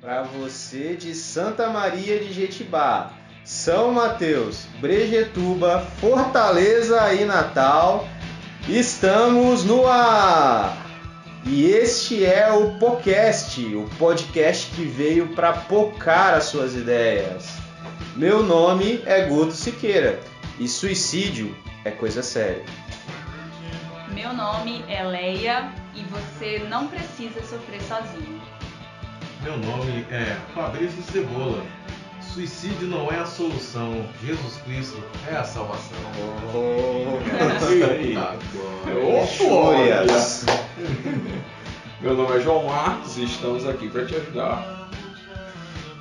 Para você de Santa Maria de Jetibá, São Mateus, Brejetuba, Fortaleza e Natal, estamos no ar! E este é o Podcast, o podcast que veio para pocar as suas ideias. Meu nome é Guto Siqueira e suicídio é coisa séria. Meu nome é Leia e você não precisa sofrer sozinho. Meu nome é Fabrício Cebola. Suicídio não é a solução, Jesus Cristo é a salvação. Fúrias. Meu nome é João Marcos e estamos aqui para te ajudar.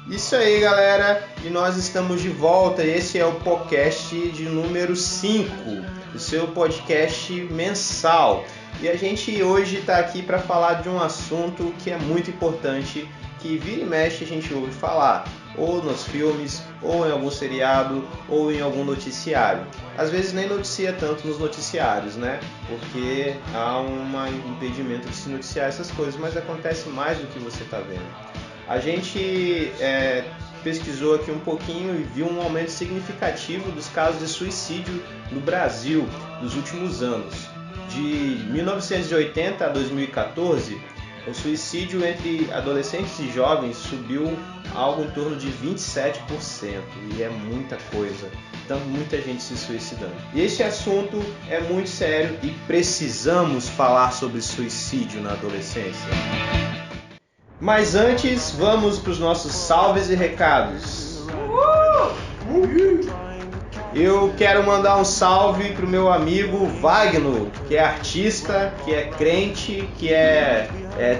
Isso aí, galera, e nós estamos de volta. Esse é o podcast de número 5, o seu podcast mensal. E a gente hoje está aqui para falar de um assunto que é muito importante, que vira e mexe a gente ouve falar, ou nos filmes, ou em algum seriado, ou em algum noticiário. Às vezes nem noticia tanto nos noticiários, né? Porque há um impedimento de se noticiar essas coisas, mas acontece mais do que você está vendo. A gente pesquisou aqui um pouquinho e viu um aumento significativo dos casos de suicídio no Brasil nos últimos anos. De 1980 a 2014, o suicídio entre adolescentes e jovens subiu algo em torno de 27%, e é muita coisa, então muita gente se suicidando. E esse assunto é muito sério e precisamos falar sobre suicídio na adolescência. Mas antes, vamos para os nossos salves e recados. Eu quero mandar um salve pro meu amigo Wagner, que é artista, que é crente, que é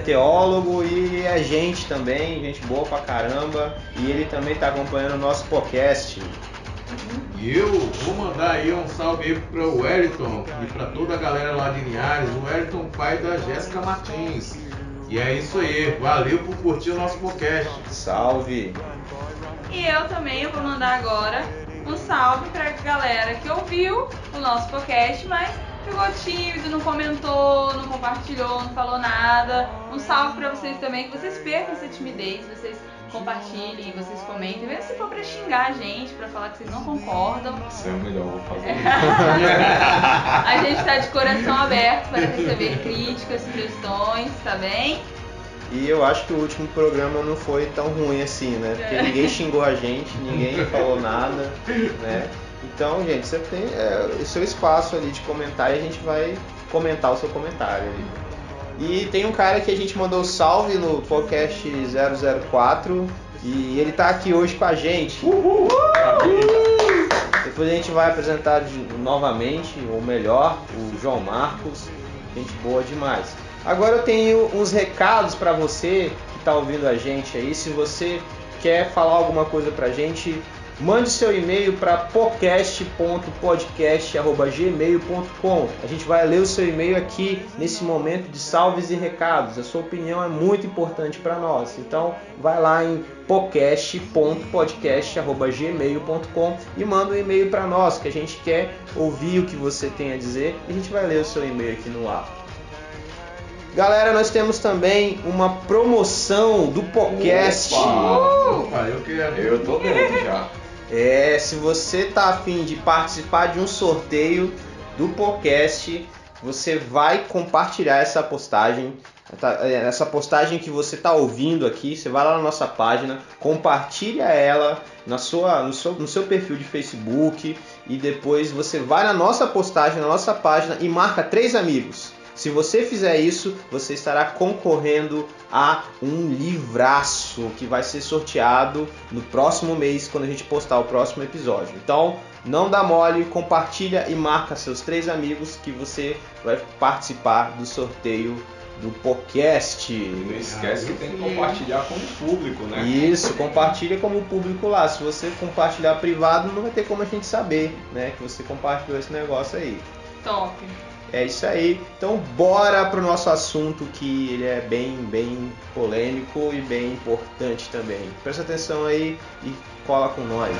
teólogo e é gente também, gente boa pra caramba. E ele também tá acompanhando o nosso podcast. E eu vou mandar aí um salve aí para o Wellington e para toda a galera lá de Linhares. O Wellington, pai da Jéssica Martins. E é isso aí, valeu por curtir o nosso podcast. Salve! E eu também vou mandar agora um salve pra galera que ouviu o nosso podcast, mas ficou tímido, não comentou, não compartilhou, não falou nada. Um salve pra vocês também, que vocês percam essa timidez, vocês compartilhem, vocês comentem, mesmo se for pra xingar a gente, pra falar que vocês não concordam. Isso é o melhor, vou fazer A gente tá de coração aberto para receber críticas, sugestões, tá bem? E eu acho que o último programa não foi tão ruim assim, né? Porque ninguém xingou a gente, ninguém falou nada, né? Então, gente, você tem o seu espaço ali de comentar e a gente vai comentar o seu comentário ali. E tem um cara que a gente mandou salve no podcast 004 e ele tá aqui hoje com a gente. Uhul! Depois a gente vai apresentar novamente, ou melhor, o João Marcos, gente boa demais. Agora eu tenho uns recados para você que está ouvindo a gente aí. Se você quer falar alguma coisa para a gente, mande seu e-mail para podcast.podcast@gmail.com. A gente vai ler o seu e-mail aqui nesse momento de salves e recados. A sua opinião é muito importante para nós. Então vai lá em podcast.podcast@gmail.com e manda um e-mail para nós, que a gente quer ouvir o que você tem a dizer e a gente vai ler o seu e-mail aqui no ar. Galera, nós temos também uma promoção do podcast. Opa, eu quero. Eu tô dentro já. Se você tá a fim de participar de um sorteio do podcast, você vai compartilhar essa postagem. Essa postagem que você está ouvindo aqui, você vai lá na nossa página, compartilha ela no seu perfil de Facebook e depois você vai na nossa postagem, na nossa página e marca 3 amigos. Se você fizer isso, você estará concorrendo a um livraço que vai ser sorteado no próximo mês, quando a gente postar o próximo episódio. Então, não dá mole, compartilha e marca seus 3 amigos que você vai participar do sorteio do podcast. Não esquece que tem que compartilhar com o público, né? Isso, compartilha como público lá. Se você compartilhar privado, não vai ter como a gente saber, né, que você compartilhou esse negócio aí. Top! É isso aí. Então bora pro nosso assunto, que ele é bem polêmico e bem importante também. Presta atenção aí e cola com nós.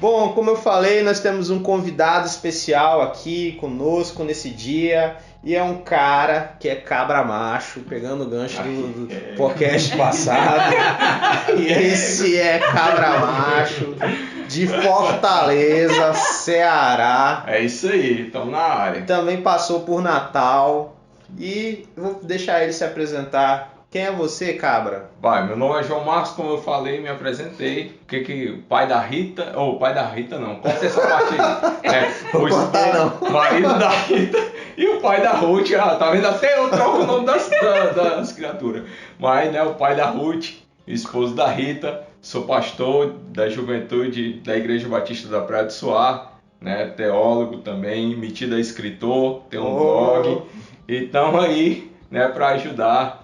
Bom, como eu falei, nós temos um convidado especial aqui conosco nesse dia. E é um cara que é cabra macho, pegando o gancho do podcast passado. E esse é cabra macho de Fortaleza, Ceará. É isso aí, estamos na área. Também passou por Natal. E vou deixar ele se apresentar. Quem é você, cabra? Vai, meu nome é João Marcos, como eu falei, me apresentei. O pai da Rita, ou pai da Rita não, corta essa parte aí. Vou cortar não. Marido da Rita e o pai da Ruth, tá vendo? Até eu troco o nome das criaturas. Mas, né, o pai da Ruth, esposo da Rita, sou pastor da juventude da Igreja Batista da Praia do Suar, né, teólogo também, metido a escritor, tenho um blog. E estamos aí, né, para ajudar.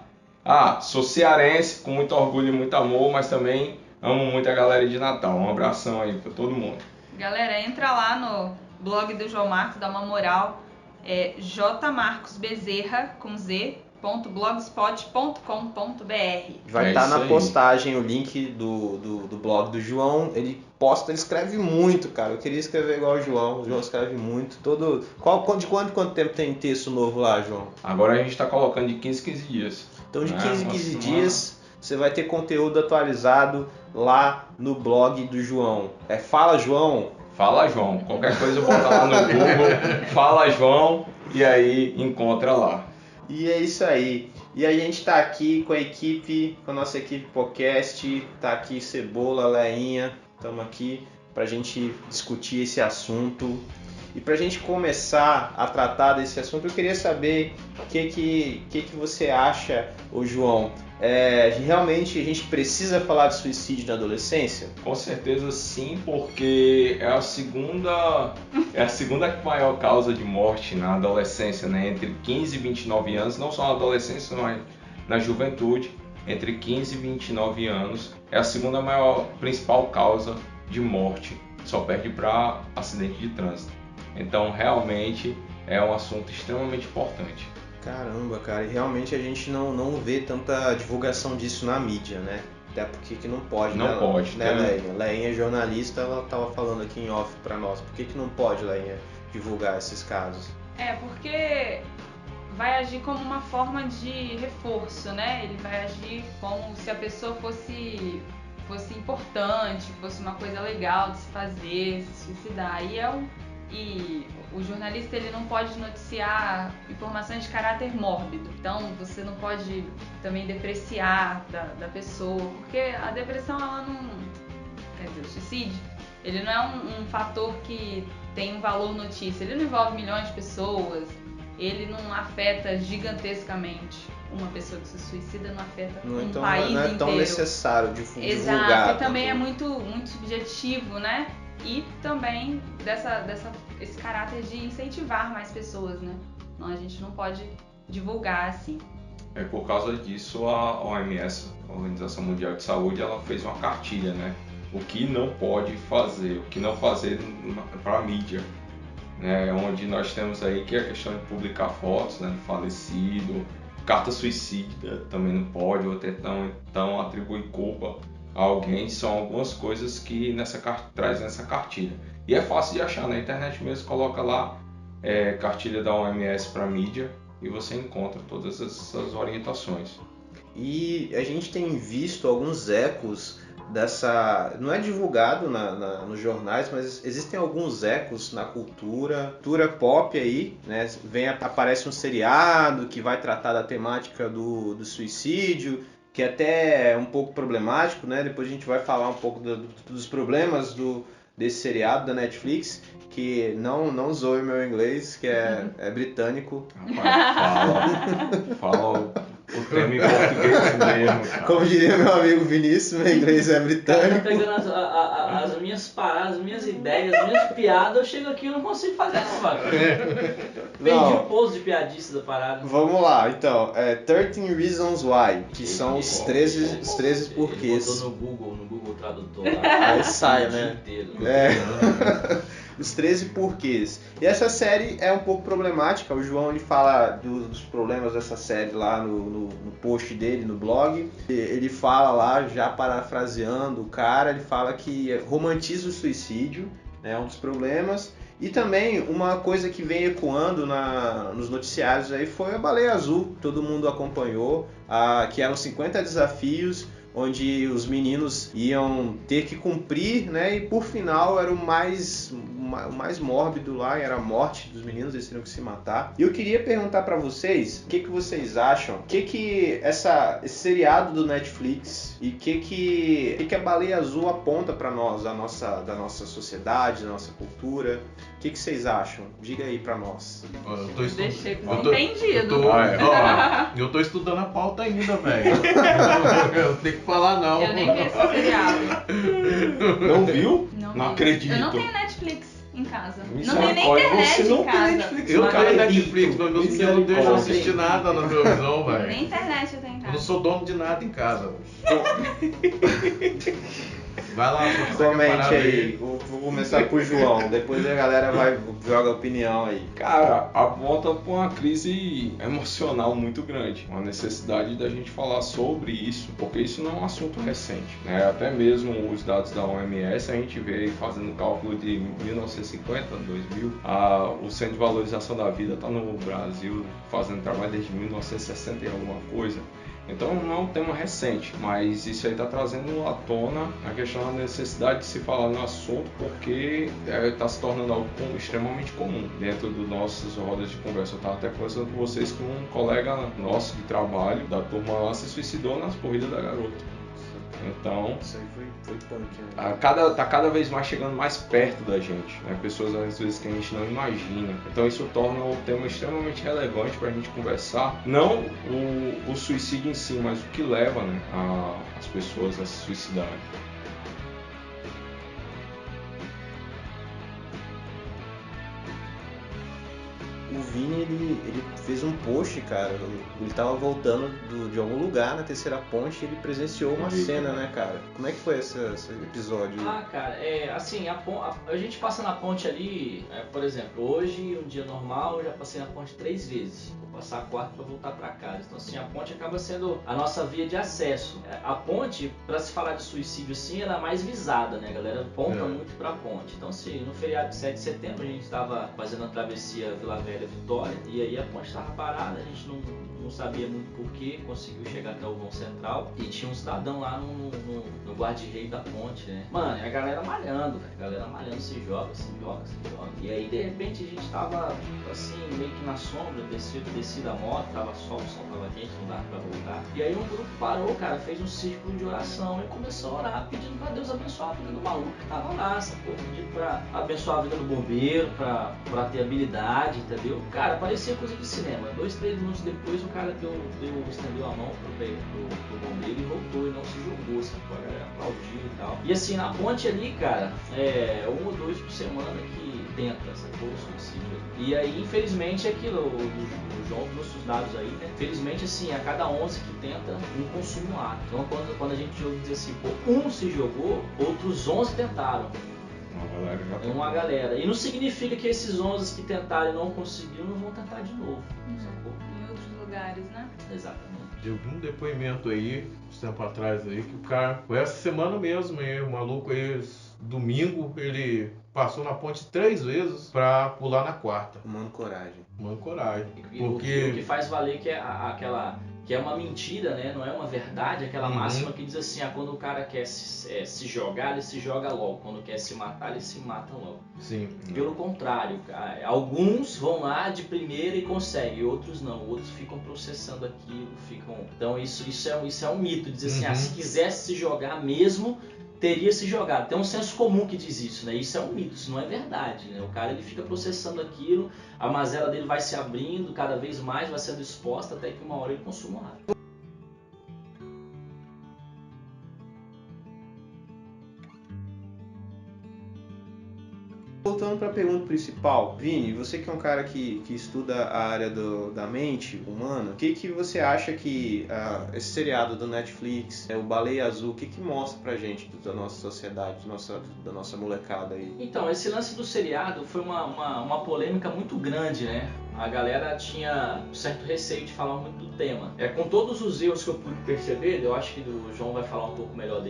Sou cearense, com muito orgulho e muito amor, mas também amo muito a galera de Natal. Um abração aí pra todo mundo. Galera, entra lá no blog do João Marcos, dá uma moral. É jmarcosbezerra, com z.blogspot.com.br. Vai estar na postagem o link do blog do João. Ele escreve muito, cara. Eu queria escrever igual o João. O João escreve muito. De quanto tempo tem texto novo lá, João? Agora a gente está colocando de 15 dias. Então de 15 dias você vai ter conteúdo atualizado lá no blog do João. Fala, João. Fala, João. Qualquer coisa bota lá no Google. Fala, João. E aí encontra lá. E é isso aí. E a gente tá aqui com a nossa equipe podcast. Tá aqui Cebola, Leinha. Estamos aqui pra gente discutir esse assunto. E pra gente começar a tratar desse assunto, eu queria saber o que você acha, ô João. Realmente a gente precisa falar de suicídio na adolescência? Com certeza sim, porque é a segunda maior causa de morte na adolescência, né? Entre 15 e 29 anos, não só na adolescência, mas na juventude, entre 15 e 29 anos, é a segunda principal causa de morte, só perde para acidente de trânsito. Então realmente é um assunto extremamente importante. Caramba, cara, e realmente a gente não vê tanta divulgação disso na mídia, né? Até porque que não pode, né? Não pode, né, Leinha? Leinha é jornalista, ela tava falando aqui em off pra nós. Por que não pode, Leinha, divulgar esses casos? Porque vai agir como uma forma de reforço, né? Ele vai agir como se a pessoa fosse importante, fosse uma coisa legal de se fazer, se suicidar. E o jornalista ele não pode noticiar informações de caráter mórbido. Então você não pode também depreciar da pessoa, porque a depressão ela não... Quer dizer, o suicídio, ele não é um fator que tem um valor notícia. Ele não envolve milhões de pessoas, ele não afeta gigantescamente. Uma pessoa que se suicida não afeta país inteiro. Não é tão necessário divulgar. Exato, e também é muito, muito subjetivo, né? E também esse caráter de incentivar mais pessoas, né? Então a gente não pode divulgar assim. Por causa disso a OMS, a Organização Mundial de Saúde, ela fez uma cartilha, né? O que não pode fazer, o que não fazer para a mídia, né? Onde nós temos aí que a questão de publicar fotos, né, do falecido, carta suicida também não pode, ou então atribuir culpa a alguém. São algumas coisas que traz nessa cartilha. E é fácil de achar, na internet mesmo, coloca lá cartilha da OMS para mídia e você encontra todas essas orientações. E a gente tem visto alguns ecos dessa... Não é divulgado nos jornais, mas existem alguns ecos na cultura pop aí, né? Aparece um seriado que vai tratar da temática do suicídio, que até é um pouco problemático, né? Depois a gente vai falar um pouco dos problemas desse seriado da Netflix, que não zoe meu inglês, que é britânico. Rapaz, fala o termo em português mesmo, cara. Como diria meu amigo Vinícius, meu inglês é britânico. Cara, pegando as minhas paradas, as minhas ideias, as minhas piadas, eu chego aqui e não consigo fazer não, velho. Perdi Não. o pouso de piadista da parada. Vamos lá, então, 13 Reasons Why, que são os 13 Ele porquês. botou no Google Tradutor lá. Aí sai, o dia né? inteiro. Os 13 porquês. E essa série é um pouco problemática. O João ele fala dos problemas dessa série lá no post dele, no blog. Ele fala lá, já parafraseando o cara, ele fala que romantiza o suicídio, né, é um dos problemas. E também uma coisa que vem ecoando nos noticiários aí foi a Baleia Azul, todo mundo acompanhou, que eram 50 desafios onde os meninos iam ter que cumprir, né? E por final era o mais mórbido lá, era a morte dos meninos, eles teriam que se matar. E eu queria perguntar pra vocês, o que vocês acham? O que esse seriado do Netflix e o que a Baleia Azul aponta pra nós, da nossa sociedade, da nossa cultura? O que vocês acham? Diga aí pra nós. Deixei entendido. Eu tô estudando a pauta ainda, velho. Eu tenho que falar não. Eu nem vi esse seriado. Não viu? Não Não vi. acredito. Eu não tenho Netflix em casa. Não Misericórdia, tenho nem internet você não em tem casa. Netflix, Eu não tenho acredito. Netflix, mas meus meninos não deixam assistir nada na televisão, velho. Nem internet eu tenho em Eu não casa. sou dono de nada em casa. Vai lá, Comente aí, vou começar por João, depois a galera joga opinião aí. Cara, aponta para uma crise emocional muito grande, uma necessidade da gente falar sobre isso, porque isso não é um assunto recente, né? Até mesmo os dados da OMS, a gente vê fazendo cálculo de 1950, 2000, o Centro de Valorização da Vida está no Brasil fazendo trabalho desde 1960 e alguma coisa. Então não é um tema recente, mas isso aí está trazendo à tona a questão da necessidade de se falar no assunto, porque está se tornando algo extremamente comum dentro das nossas rodas de conversa. Eu estava até conversando com vocês que um colega nosso de trabalho, da turma lá, se suicidou nas corridas da garota. Então, Isso aí foi punk, né? tá cada vez mais chegando mais perto da gente, né? Pessoas às vezes que a gente não imagina. Então isso torna o tema extremamente relevante para a gente conversar. Não o suicídio em si, mas o que leva, né, as pessoas a se suicidarem. O Vini, ele fez um post, cara, ele tava voltando de algum lugar na Terceira Ponte e ele presenciou uma cena, né, cara? Como é que foi esse episódio? Cara, assim, a gente passa na ponte ali, por exemplo, hoje, um dia normal, eu já passei na ponte 3 vezes. Vou passar a 4 para voltar para casa. Então, assim, a ponte acaba sendo a nossa via de acesso. A ponte, para se falar de suicídio, assim, ela é mais visada, né? A galera aponta muito para a ponte. Então, assim, no feriado de 7 de setembro, a gente estava fazendo a travessia Vila Velha Vitória, e aí a ponte estava parada, a gente não sabia muito porquê, conseguiu chegar até o vão central e tinha um cidadão lá no guarda-rei da ponte, né? Mano, e a galera malhando, velho, a galera malhando, se joga. E aí de repente a gente tava assim, meio que na sombra, desci da moto, tava sol, o sol tava quente, não dava pra voltar. E aí um grupo parou, cara, fez um círculo de oração e começou a orar, pedindo pra Deus abençoar a vida do maluco que tava lá, sacou? Pedindo pra abençoar a vida do bombeiro, pra ter habilidade, entendeu? Cara, parecia coisa de cinema. 2, 3 minutos depois o cara estendeu a mão pro bombeiro e voltou e não se jogou, sacou? A galera aplaudiu e tal. E assim, na ponte ali, cara, 1 ou 2 por semana que tenta, sacou? O suicídio. E aí, infelizmente, é aquilo, o João trouxe os dados aí, né? Infelizmente, assim, a cada 11 que tenta, um consome um ato. Então, quando a gente ouve dizer assim, pô, um se jogou, outros 11 tentaram. Uma galera. E não significa que esses 11 que tentaram e não conseguiram não vão tentar de novo. Sacou? Em outros lugares, né? Exatamente. Eu vi um depoimento aí, uns tempo atrás aí, que o cara, foi essa semana mesmo aí, o maluco aí, domingo, ele passou na ponte 3 vezes pra pular na 4ª. Tomando coragem. Tomando coragem. O que faz valer que é aquela... que é uma mentira, né? Não é uma verdade, aquela máxima que diz assim, quando o cara quer se jogar, ele se joga logo, quando quer se matar, ele se mata logo. Sim. Pelo contrário, cara, alguns vão lá de primeira e conseguem, outros não, outros ficam processando aquilo, então isso é um mito, diz assim, se quisesse se jogar mesmo, teria se jogado. Tem um senso comum que diz isso, né? Isso é um mito, isso não é verdade, né? O cara ele fica processando aquilo, a mazela dele vai se abrindo cada vez mais, vai sendo exposta até que uma hora ele consuma rápido. voltando para a pergunta principal, Vini, você que é um cara que estuda a área da mente humana, o que você acha que esse seriado do Netflix, o Baleia Azul, o que mostra pra gente da nossa sociedade, da nossa molecada aí? Então, esse lance do seriado foi uma polêmica muito grande, né? A galera tinha um certo receio de falar muito do tema. Com todos os erros que eu pude perceber, eu acho que o João vai falar um pouco melhor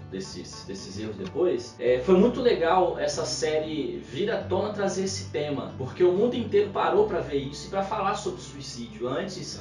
desses erros depois. Foi muito legal essa série vir à tona trazer esse tema, porque o mundo inteiro parou para ver isso e para falar sobre suicídio. Antes,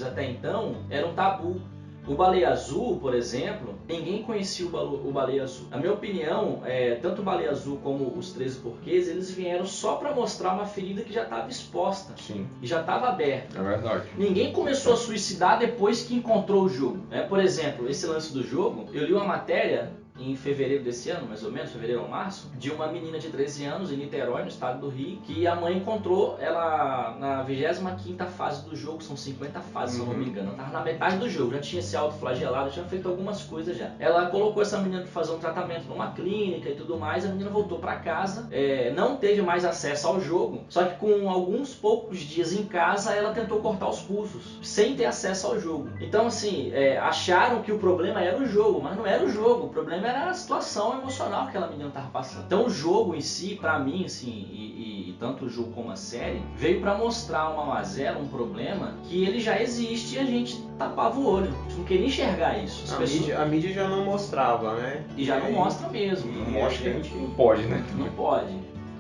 até então, era um tabu. O Baleia Azul, por exemplo, ninguém conhecia o Baleia Azul. Na minha opinião, tanto o Baleia Azul como os 13 Porquês, eles vieram só para mostrar uma ferida que já estava exposta. Sim. E já estava aberta. É verdade. Ninguém começou a suicidar depois que encontrou o jogo. Por exemplo, esse lance do jogo, eu li uma matéria em fevereiro desse ano, mais ou menos, fevereiro ou março, de uma menina de 13 anos em Niterói, no estado do Rio, que a mãe encontrou ela na 25ª fase do jogo, são 50 fases, se eu não me engano. Ela estava na metade do jogo, já tinha se autoflagelado, tinha feito algumas coisas já. Ela colocou essa menina para fazer um tratamento numa clínica e tudo mais, a menina voltou para casa, não teve mais acesso ao jogo, só que com alguns poucos dias em casa, ela tentou cortar os pulsos, sem ter acesso ao jogo. Então, assim, acharam que o problema era o jogo, mas não era o jogo, o problema era a situação emocional que aquela menina estava passando. Então o jogo em si, pra mim, assim, e tanto o jogo como a série, veio pra mostrar uma mazela, um problema, que ele já existe e a gente tapava o olho. A gente não queria enxergar isso. A mídia já não mostrava, né? E já não mostra mesmo. Não mostra que a gente não pode, né? Não pode.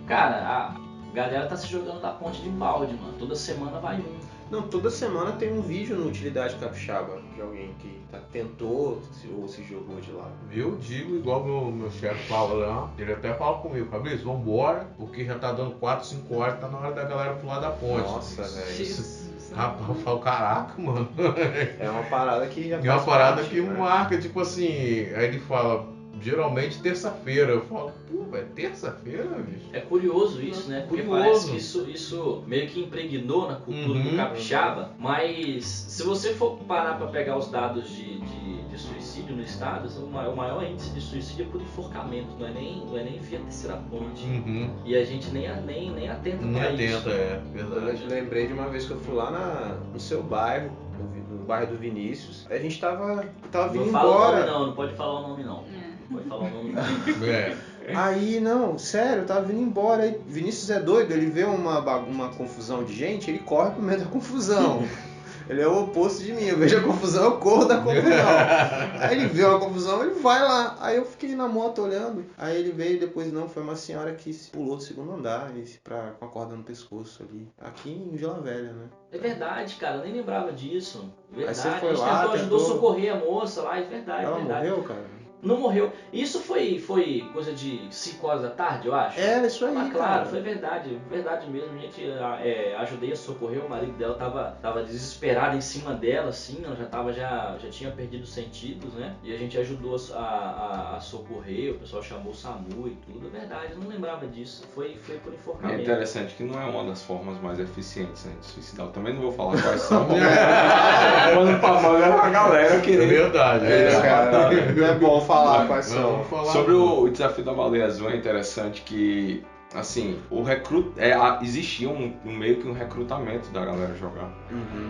Cara, a galera tá se jogando da ponte de balde, mano. Toda semana vai um. Não, toda semana tem um vídeo no Utilidade Capixaba de alguém que tentou ou se jogou de lá. Eu digo igual meu chefe fala lá, ele até fala comigo, Fabrício, vambora, porque já tá dando 4, 5 horas, tá na hora da galera pular da ponte. Nossa, velho. Rapaz, eu falo, caraca, mano. É uma parada que já É uma parada que marca, tipo assim, aí ele fala, geralmente terça-feira. Eu falo, pô, é terça-feira, bicho? É curioso isso, né? Porque parece que isso meio que impregnou na cultura do capixaba, mas se você for parar para pegar os dados de suicídio no estado, o maior índice de suicídio é por enforcamento, não é nem via terceira ponte. E a gente nem atenta para isso. Verdade. Eu lembrei de uma vez que eu fui lá no seu bairro, no bairro do Vinícius. A gente tava vindo embora. Não pode falar o nome não. Pode falar o nome não. Aí, não, sério, eu tava vindo embora. Aí, Vinícius é doido, ele vê uma confusão de gente, ele corre pro meio da confusão. Ele é o oposto de mim, eu vejo a confusão, eu corro da confusão. Aí ele vê a confusão, ele vai lá. Aí eu fiquei na moto olhando. Aí ele veio depois, não, foi uma senhora que pulou do segundo andar com a corda no pescoço ali. Aqui em Vila Velha, né? É verdade, cara, eu nem lembrava disso. Verdade, aí você foi a gente lá, ajudou a socorrer a moça lá, é verdade. Ela morreu, cara? Não morreu. Isso foi coisa de 5 horas da tarde, eu acho? Isso aí, claro, cara. foi verdade mesmo. A gente ajudei a socorrer, o marido dela tava desesperado em cima dela, assim, ela já tinha perdido os sentidos, né? E a gente ajudou a socorrer, o pessoal chamou o SAMU e tudo, é verdade, eu não lembrava disso. Foi por enforcamento. É interessante que não é uma das formas mais eficientes, né, de suicidar. Eu também não vou falar quais são. Quando pra mal a galera querer. É verdade. Cara, não é bom falar quais são. Sobre o desafio da Baleia Azul, é interessante que, assim, existia meio que um recrutamento da galera jogar.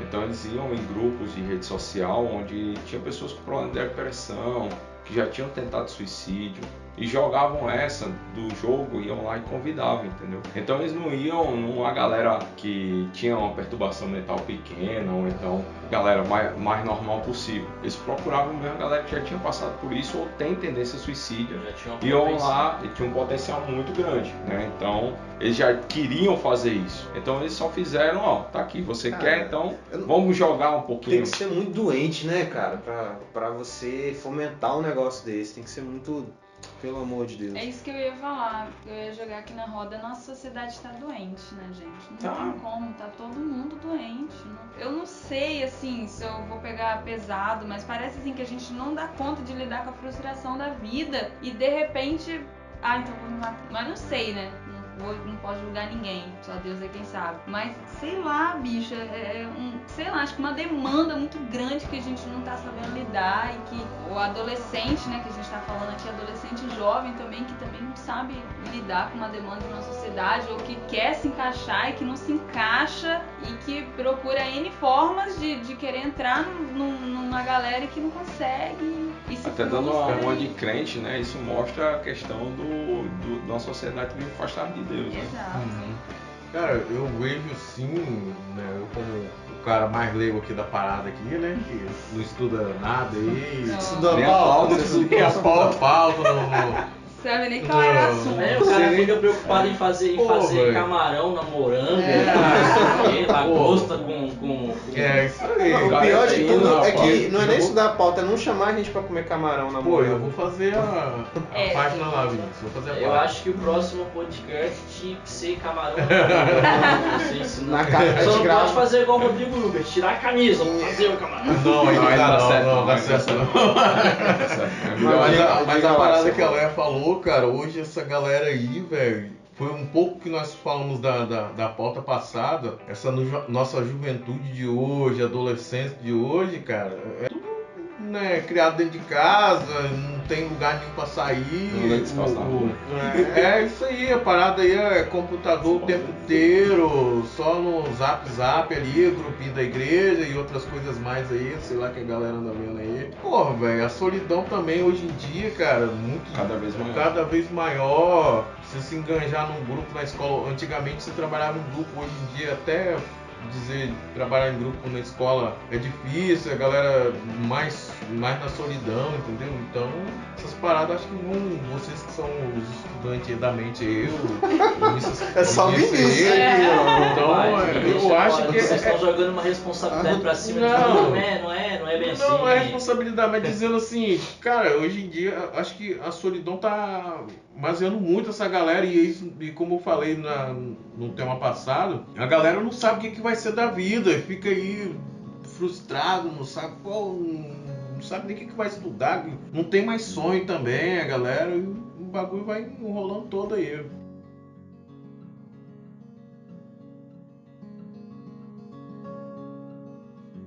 Então eles iam em grupos de rede social onde tinha pessoas com problema de depressão, que já tinham tentado suicídio, e jogavam essa do jogo, iam lá e convidavam, entendeu? Então eles não iam numa galera que tinha uma perturbação mental pequena, ou então galera mais normal possível. Eles procuravam mesmo a galera que já tinha passado por isso ou tem tendência a suicídio. Iam lá e tinha um potencial muito grande, né? Então eles já queriam fazer isso. Então eles só fizeram, tá aqui, você quer, então vamos jogar um pouquinho. Tem que ser muito doente, né, cara, pra você fomentar um negócio desse. Tem que ser muito... Pelo amor de Deus. É isso que eu ia falar. Eu ia jogar aqui na roda. Nossa sociedade tá doente, né, gente? Não tem como. Tá todo mundo doente. Eu não sei, assim, se eu vou pegar pesado, mas parece, assim, que a gente não dá conta de lidar com a frustração da vida. E, de repente... então vou me matar. Mas não sei, né? não posso julgar ninguém, só Deus é quem sabe. Mas, sei lá, bicho, sei lá, acho que uma demanda muito grande que a gente não tá sabendo lidar e que o adolescente, né, que a gente tá falando aqui, adolescente jovem também, que também não sabe lidar com uma demanda de uma sociedade ou que quer se encaixar e que não se encaixa e que procura N formas de querer entrar numa galera que não consegue e se Até dando uma de crente, né? Isso mostra a questão de uma sociedade meio afastada de Deus, né? Exato. Cara, eu vejo sim, né? Eu como o cara mais leigo aqui da parada aqui, né? Que não estuda nada aí. Estudou Nem a pauta, pauta, você estudou Nem a pauta, não. Sabe nem qual era o assunto. O cara fica preocupado em fazer camarão na moranga, lagosta com... É isso aí. O pior de tudo é que rapaz, não é nem estudar a pauta, é não chamar a gente pra comer camarão na Pô, moranga. eu vou fazer a página lá, Vinícius. Vou fazer a página. Eu acho que o próximo podcast tinha que ser camarão na moranga. Não sei se não. Na casa, a Só gente não grava. pode fazer igual o Rodrigo Hilbert, tirar a camisa pra fazer o camarão. Não, aí Não, não dá certo, não dá vai certo dar não. Mas a parada que a ela Léa falou, cara, hoje essa galera aí, velho, foi um pouco que nós falamos da pauta passada, essa nossa juventude de hoje, adolescente de hoje, cara, é tudo, né, criado dentro de casa, não tem lugar nenhum pra sair. Não dá espaço na rua. É isso aí, a parada aí é computador o tempo inteiro, só no zap ali, grupinho da igreja e outras coisas mais aí, sei lá que a galera anda vendo aí. Porra, velho, a solidão também hoje em dia, cara, muito cada vez maior. Você se enganjar num grupo na escola, antigamente você trabalhava em grupo, hoje em dia até dizer trabalhar em grupo na escola é difícil, a galera mais na solidão, entendeu? Então, essas paradas acho que vocês que são os estudantes da mente, É só o Vinícius. Então, eu acho que vocês estão jogando uma responsabilidade pra cima de Não. tudo, né? Não é bem assim. Não é responsabilidade, mas dizendo assim, cara, hoje em dia acho que a solidão tá baseando muito essa galera e como eu falei no tema passado, a galera não sabe o que vai ser da vida, fica aí frustrado, não sabe não sabe nem o que vai estudar, não tem mais sonho também, a galera, e o bagulho vai enrolando todo aí.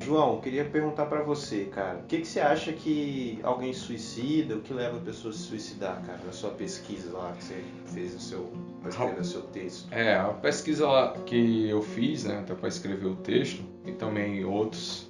João, queria perguntar pra você, cara, o que você acha que alguém suicida, o que leva a pessoa a se suicidar, cara, na sua pesquisa lá que você fez pra escrever o seu texto? A pesquisa lá que eu fiz, né, até para escrever o texto, e também outros,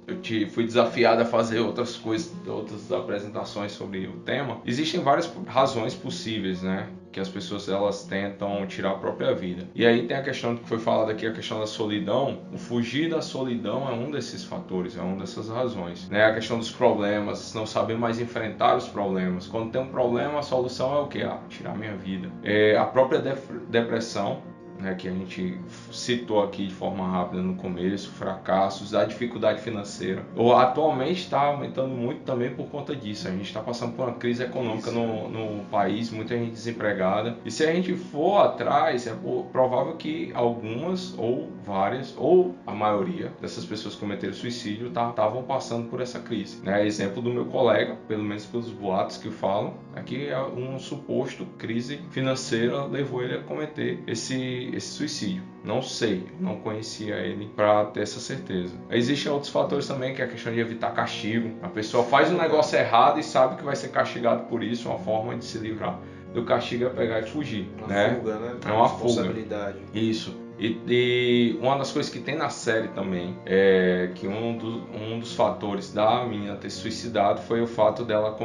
fui desafiado a fazer outras coisas, outras apresentações sobre o tema. Existem várias razões possíveis, né, que as pessoas elas tentam tirar a própria vida. E aí tem a questão que foi falada aqui, a questão da solidão. O fugir da solidão é um desses fatores, é uma dessas razões, né? A questão dos problemas, não saber mais enfrentar os problemas. Quando tem um problema, a solução é o quê? Tirar minha vida. A própria depressão, né, que a gente citou aqui de forma rápida no começo, fracassos, a dificuldade financeira. Atualmente está aumentando muito também por conta disso. A gente está passando por uma crise econômica no país, muita gente desempregada. E se a gente for atrás, é provável que algumas ou várias, ou a maioria dessas pessoas que cometeram suicídio estavam passando por essa crise. Né? Exemplo do meu colega, pelo menos pelos boatos que falam, aqui é um suposto crise financeira levou ele a cometer esse suicídio. Não sei, não conhecia ele para ter essa certeza. Existem outros fatores também, que é a questão de evitar castigo. A pessoa faz um negócio errado e sabe que vai ser castigado por isso, uma forma de se livrar do castigo é pegar e fugir. Fuga, né? É uma responsabilidade. Fuga. Isso. E uma das coisas que tem na série também é que um dos fatores da menina ter se suicidado foi o fato dela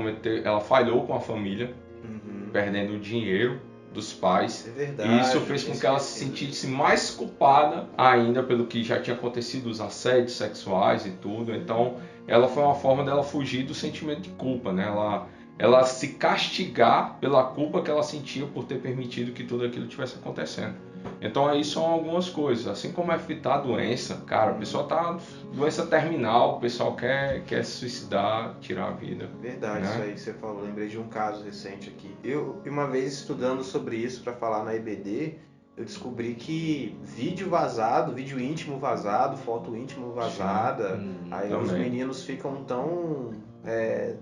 ela falhou com a família, perdendo dinheiro dos pais. É verdade. E isso fez com que ela se sentisse mais culpada ainda pelo que já tinha acontecido, os assédios sexuais e tudo. Então, ela foi uma forma dela fugir do sentimento de culpa, né? Ela se castigar pela culpa que ela sentia por ter permitido que tudo aquilo estivesse acontecendo. Então aí são algumas coisas, assim como evitar a doença, cara, a pessoa tá doença terminal, o pessoal quer se suicidar, tirar a vida. Verdade, né? Isso aí que você falou, lembrei de um caso recente aqui. Eu, uma vez estudando sobre isso para falar na EBD, eu descobri que vídeo vazado, vídeo íntimo vazado, foto íntimo vazada, aí também. os meninos ficam tão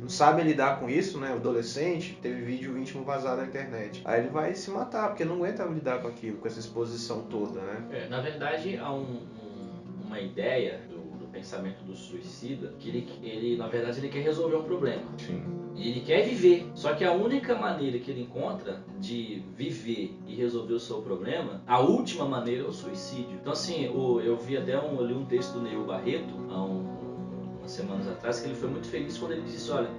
não sabem lidar com isso, né? O adolescente teve vídeo íntimo vazado na internet. Aí ele vai se matar, porque não aguenta lidar com aquilo, com essa exposição toda, né? Na verdade, há uma ideia do pensamento do suicida que ele, na verdade, ele quer resolver um problema. Sim. Ele quer viver, só que a única maneira que ele encontra de viver e resolver o seu problema, a última maneira é o suicídio. Então assim, eu li um texto do Neil Barreto há umas semanas atrás, que ele foi muito feliz quando ele disse, olha,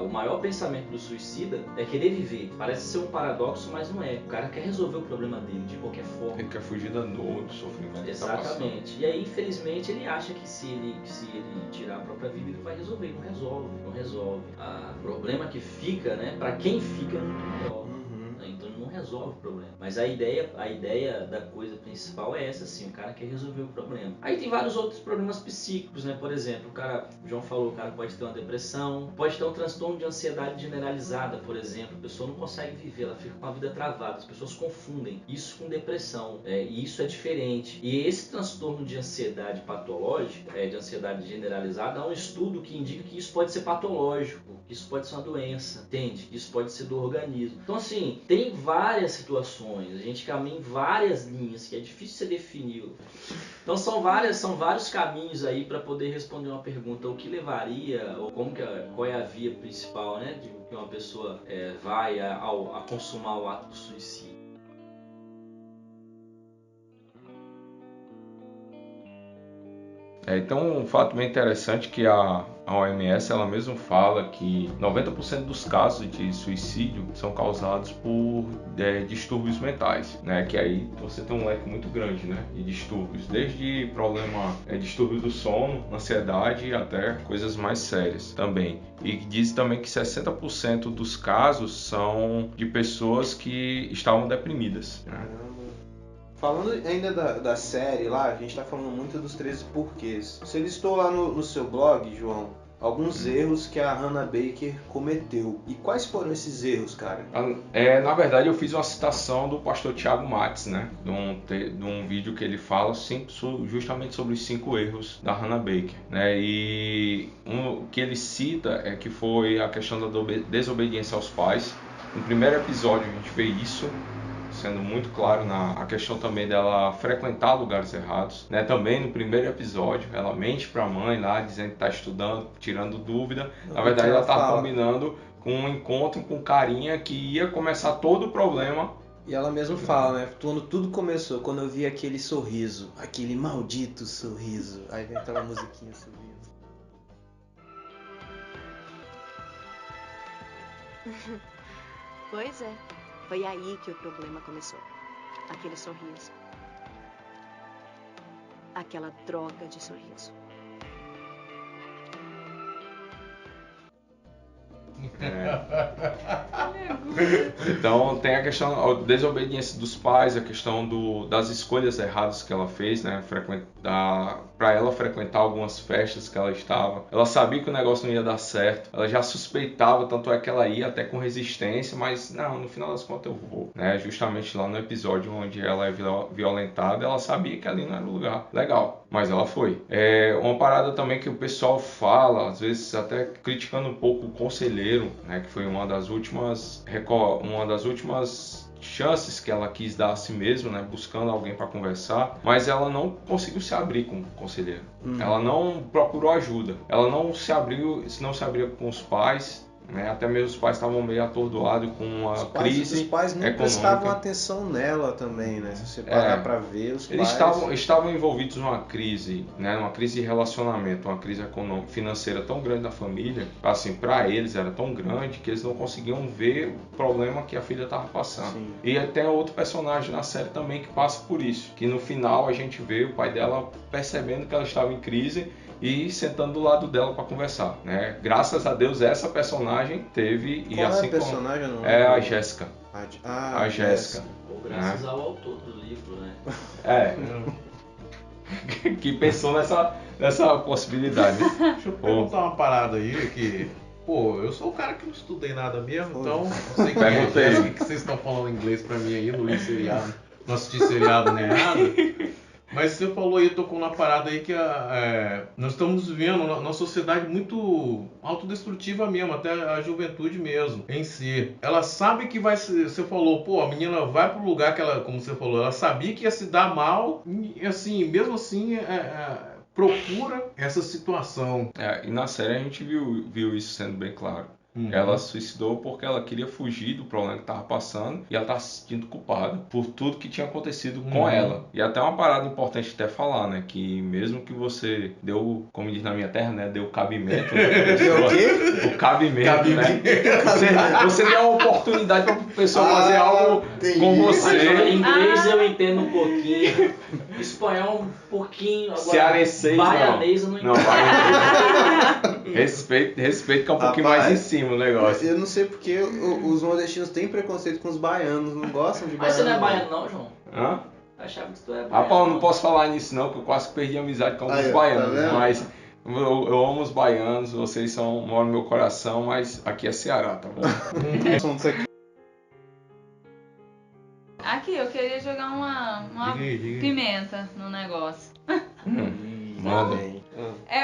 o maior pensamento do suicida é querer viver. Parece ser um paradoxo, mas não é. O cara quer resolver o problema dele de qualquer forma. Ele quer fugir da dor, do sofrimento. Exatamente. E aí, infelizmente, ele acha que se ele tirar a própria vida, ele vai resolver. Não resolve. O problema que fica, né, pra quem fica, não resolve. Então não resolve o problema. Mas a ideia da coisa principal é essa, assim, o cara quer resolver o problema. Aí tem vários outros problemas psíquicos, né? Por exemplo, o João falou, o cara pode ter uma depressão, pode ter um transtorno de ansiedade generalizada, por exemplo. A pessoa não consegue viver, ela fica com a vida travada. As pessoas confundem isso com depressão. E isso é diferente. E esse transtorno de ansiedade patológica, de ansiedade generalizada, há um estudo que indica que isso pode ser patológico, que isso pode ser uma doença, entende? Que isso pode ser do organismo. Então, assim, tem várias situações, a gente caminha em várias linhas que é difícil você definir. Então são vários caminhos aí para poder responder uma pergunta, o que levaria, ou qual é a via principal, né, de que uma pessoa vai a consumar o ato do suicídio. Então, um fato bem interessante que a OMS ela mesmo fala que 90% dos casos de suicídio são causados por distúrbios mentais, né? Que aí você tem um leque muito grande, né, de distúrbios, desde distúrbio do sono, ansiedade, até coisas mais sérias também. E diz também que 60% dos casos são de pessoas que estavam deprimidas, né? Falando ainda da série lá, a gente tá falando muito dos 13 porquês. Você listou lá no seu blog, João, alguns erros que a Hannah Baker cometeu. E quais foram esses erros, cara? Na verdade, eu fiz uma citação do pastor Thiago Matos, né? De um vídeo que ele fala justamente sobre os 5 erros da Hannah Baker, né? E o que ele cita é que foi a questão da desobediência aos pais. No primeiro episódio a gente vê isso sendo muito claro, a questão também dela frequentar lugares errados, né? Também no primeiro episódio ela mente para a mãe lá, dizendo que está estudando, tirando dúvida. Na verdade ela estava combinando com um encontro com carinha que ia começar todo o problema. E ela mesma fala, né? Quando tudo começou, quando eu vi aquele sorriso, aquele maldito sorriso. Aí vem aquela musiquinha sorriso. Pois é. Foi aí que o problema começou. Aquele sorriso. Aquela droga de sorriso. Então tem a questão da desobediência dos pais, a questão das escolhas erradas que ela fez, né? Para ela frequentar algumas festas que ela estava. Ela sabia que o negócio não ia dar certo. Ela já suspeitava, tanto é que ela ia até com resistência, mas não, no final das contas eu vou, né? Justamente lá no episódio onde ela é violentada, ela sabia que ali não era o lugar legal, mas ela foi. Uma parada também que o pessoal fala, às vezes até criticando um pouco o conselheiro, né? Que foi uma das últimas chances que ela quis dar a si mesma, né, buscando alguém para conversar, mas ela não conseguiu se abrir com o conselheiro. Ela não procurou ajuda. Ela não se abria com os pais, né? Até mesmo os pais estavam meio atordoados com a crise. Os pais não prestavam atenção nela também, né? Se você parar para ver, os eles pais... estavam envolvidos numa crise, né? Uma crise de relacionamento, uma crise financeira tão grande da família, assim, para eles era tão grande que eles não conseguiam ver o problema que a filha estava passando. Sim. E tem outro personagem na série também que passa por isso, que no final a gente vê o pai dela percebendo que ela estava em crise e sentando do lado dela para conversar, né? Graças a Deus essa personagem teve. Qual é a personagem? Não é a Jéssica. A Jéssica. Graças ao autor do livro, né? Que pensou nessa possibilidade. Deixa eu perguntar uma parada aí que... Pô, eu sou o cara que não estudei nada mesmo, então não sei que vocês estão falando inglês pra mim aí, não li seriado, não assisti seriado nem nada. Mas você falou aí, tocou na parada aí que nós estamos vivendo uma sociedade muito autodestrutiva mesmo, até a juventude mesmo, em si. Ela sabe que vai ser, você falou, pô, a menina vai pro lugar que ela, como você falou, ela sabia que ia se dar mal, e assim, mesmo assim, procura essa situação. E na série a gente viu isso sendo bem claro. Ela se suicidou porque ela queria fugir do problema que estava passando e ela estava se sentindo culpada por tudo que tinha acontecido com ela. E até uma parada importante até falar, né? Que mesmo que você deu, como diz na minha terra, né? Deu cabimento. Deu o quê? O cabimento, né? Você deu a oportunidade para a pessoa fazer algo com você. Em inglês eu entendo um pouquinho, espanhol um pouquinho, agora cearense, baianês eu não entendo. Respeito que é um pouquinho mais em cima o negócio. Eu não sei porque os nordestinos têm preconceito com os baianos, não gostam de Mas baianos. você não é baiano não, João? Hã? Achava que tu é baiano. Rapaz, eu não posso falar nisso não, porque eu quase perdi a amizade com alguns baianos, tá mas eu amo os baianos, vocês moram no meu coração, mas aqui é Ceará, tá bom? Aqui, eu queria jogar uma pimenta no negócio. Manda.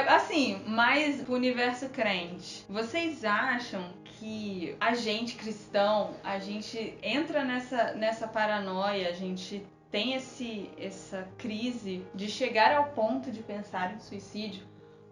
Assim, mais pro universo crente. Vocês acham que a gente cristão, a gente entra nessa paranoia, a gente tem essa crise de chegar ao ponto de pensar em suicídio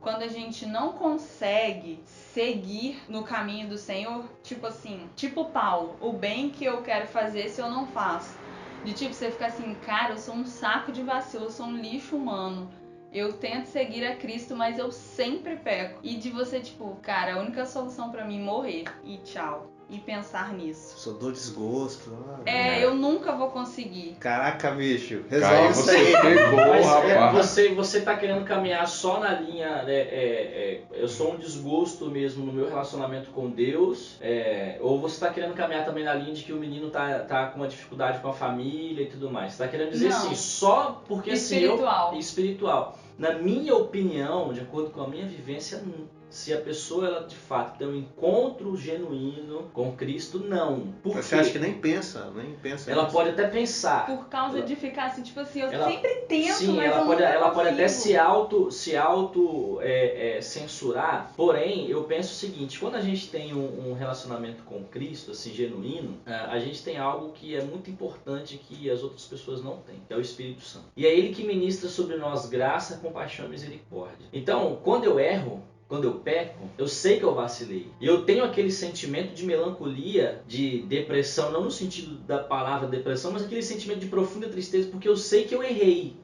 quando a gente não consegue seguir no caminho do Senhor? Tipo assim, tipo Paulo, o bem que eu quero fazer se eu não faço. De tipo, você fica assim, cara, eu sou um saco de vacilo, eu sou um lixo humano. Eu tento seguir a Cristo, mas eu sempre peco. E de você, tipo, cara, a única solução pra mim é morrer. E tchau. E pensar nisso. Só dou desgosto. Eu nunca vou conseguir. Caraca, bicho. Cara, Resolve isso aí. você pegou, Mas rapaz. você tá querendo caminhar só na linha, eu sou um desgosto mesmo no meu relacionamento com Deus, ou você tá querendo caminhar também na linha de que o menino tá com uma dificuldade com a família e tudo mais? Você tá querendo dizer Não. assim, só porque Espiritual. Espiritual. Na minha opinião, de acordo com a minha vivência, se a pessoa ela de fato tem um encontro genuíno com Cristo, não. Por Você quê? acha que nem pensa Ela nisso. pode até pensar. Por causa de ficar assim, tipo assim, eu Ela- sempre tento, Sim, mas ela pode até se consigo. auto censurar. Porém, eu penso o seguinte: quando a gente tem um relacionamento com Cristo, assim, genuíno, a gente tem algo que é muito importante que as outras pessoas não têm, que é o Espírito Santo. E é Ele que ministra sobre nós graça, compaixão e misericórdia. Então, quando eu erro, quando eu peco, eu sei que eu vacilei. E eu tenho aquele sentimento de melancolia, de depressão, não no sentido da palavra depressão, mas aquele sentimento de profunda tristeza, porque eu sei que eu errei.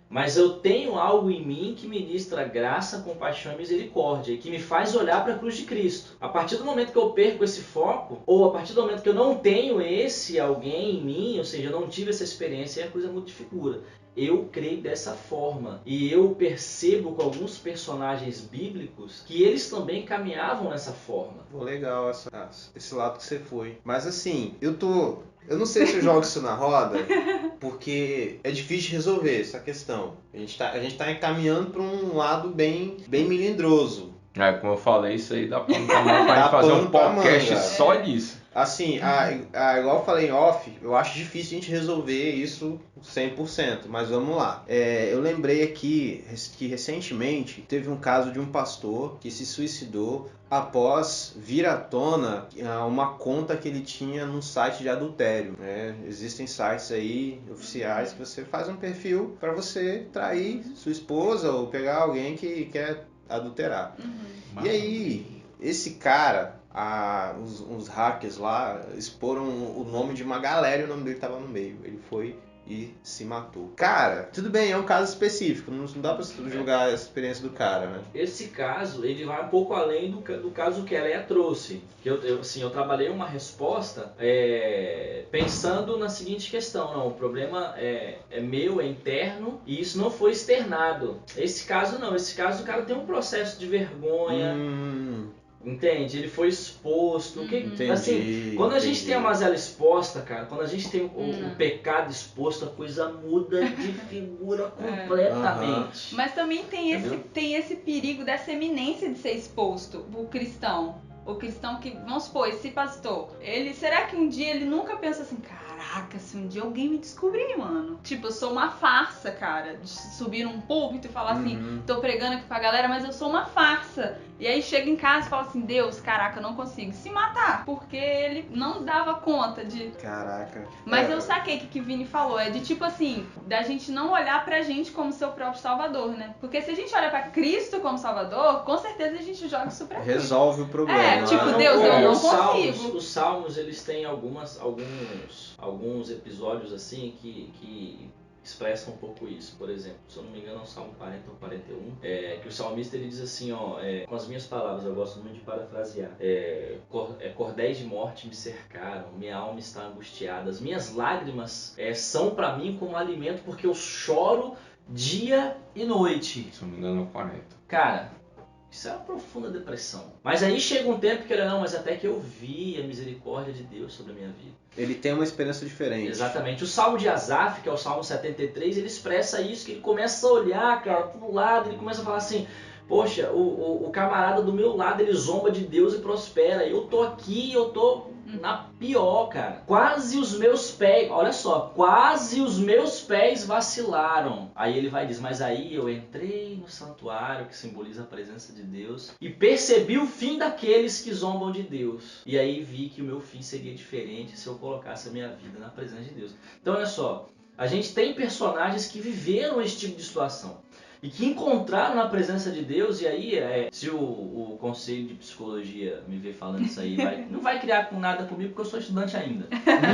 Mas eu tenho algo em mim que ministra graça, compaixão e misericórdia, e que me faz olhar para a cruz de Cristo. A partir do momento que eu perco esse foco, ou a partir do momento que eu não tenho esse alguém em mim, ou seja, eu não tive essa experiência, aí a coisa multifigura. Eu creio dessa forma. E eu percebo com alguns personagens bíblicos que eles também caminhavam nessa forma. Pô, legal esse lado que você foi. Mas assim, eu não sei se eu jogo isso na roda, porque é difícil de resolver essa questão. A gente tá encaminhando para um lado bem melindroso. Como eu falei, isso aí dá pra gente fazer um podcast só disso. Assim, igual eu falei em off, eu acho difícil a gente resolver isso 100%, mas vamos lá. Eu lembrei aqui que recentemente teve um caso de um pastor que se suicidou após vir à tona uma conta que ele tinha num site de adultério. Existem sites aí oficiais que você faz um perfil para você trair sua esposa ou pegar alguém que quer adulterar. E aí, esse cara... os hackers lá exporam o nome de uma galera e o nome dele estava no meio. Ele foi e se matou. Cara, tudo bem, é um caso específico, não dá pra julgar a experiência do cara, né? Esse caso, ele vai um pouco além do caso que a Leia trouxe. Que eu trabalhei uma resposta pensando na seguinte questão: não, o problema é meu, é interno, e isso não foi externado. Esse caso não, esse caso o cara tem um processo de vergonha. Entende? Ele foi exposto. Entendi, assim, quando a gente tem a mazela exposta, cara, quando a gente tem o pecado exposto, a coisa muda de figura completamente. Mas também tem esse perigo dessa eminência de ser exposto, o cristão. O cristão que, vamos supor, esse pastor, será que um dia ele nunca pensa assim, caraca, caraca, se um dia alguém me descobrir, mano. Tipo, eu sou uma farsa, cara. De subir num púlpito e falar assim, tô pregando aqui pra galera, mas eu sou uma farsa. E aí chega em casa e fala assim, Deus, caraca, eu não consigo se matar. Porque ele não dava conta de... Caraca. Mas eu saquei que Vini falou, é de tipo assim, da gente não olhar pra gente como seu próprio salvador, né? Porque se a gente olha pra Cristo como salvador, com certeza a gente joga isso pra Cristo. Resolve o problema. É, tipo, Deus, eu não consigo. Os salmos, eles têm alguns episódios assim que expressam um pouco isso. Por exemplo, se eu não me engano, é o Salmo 40 ou 41, que o salmista ele diz assim, com as minhas palavras, eu gosto muito de parafrasear, cordéis de morte me cercaram, minha alma está angustiada, as minhas lágrimas são para mim como alimento, porque eu choro dia e noite. Se eu não me engano, é o 40. Cara, isso é uma profunda depressão. Mas aí chega um tempo que ele não, mas até que eu vi a misericórdia de Deus sobre a minha vida. Ele tem uma experiência diferente. Exatamente. O Salmo de Asaf, que é o Salmo 73, ele expressa isso, que ele começa a olhar, cara, pro lado, ele começa a falar assim, poxa, o camarada do meu lado, ele zomba de Deus e prospera. Eu tô aqui, eu tô na pior, cara. Quase os meus pés, olha só, quase os meus pés vacilaram. Aí ele vai dizer, mas aí eu entrei no santuário, que simboliza a presença de Deus, e percebi o fim daqueles que zombam de Deus. E aí vi que o meu fim seria diferente se eu colocasse a minha vida na presença de Deus. Então olha só, a gente tem personagens que viveram esse tipo de situação. E que encontraram na presença de Deus, e aí, se o conselho de psicologia me ver falando isso aí, não vai criar com nada comigo, porque eu sou estudante ainda.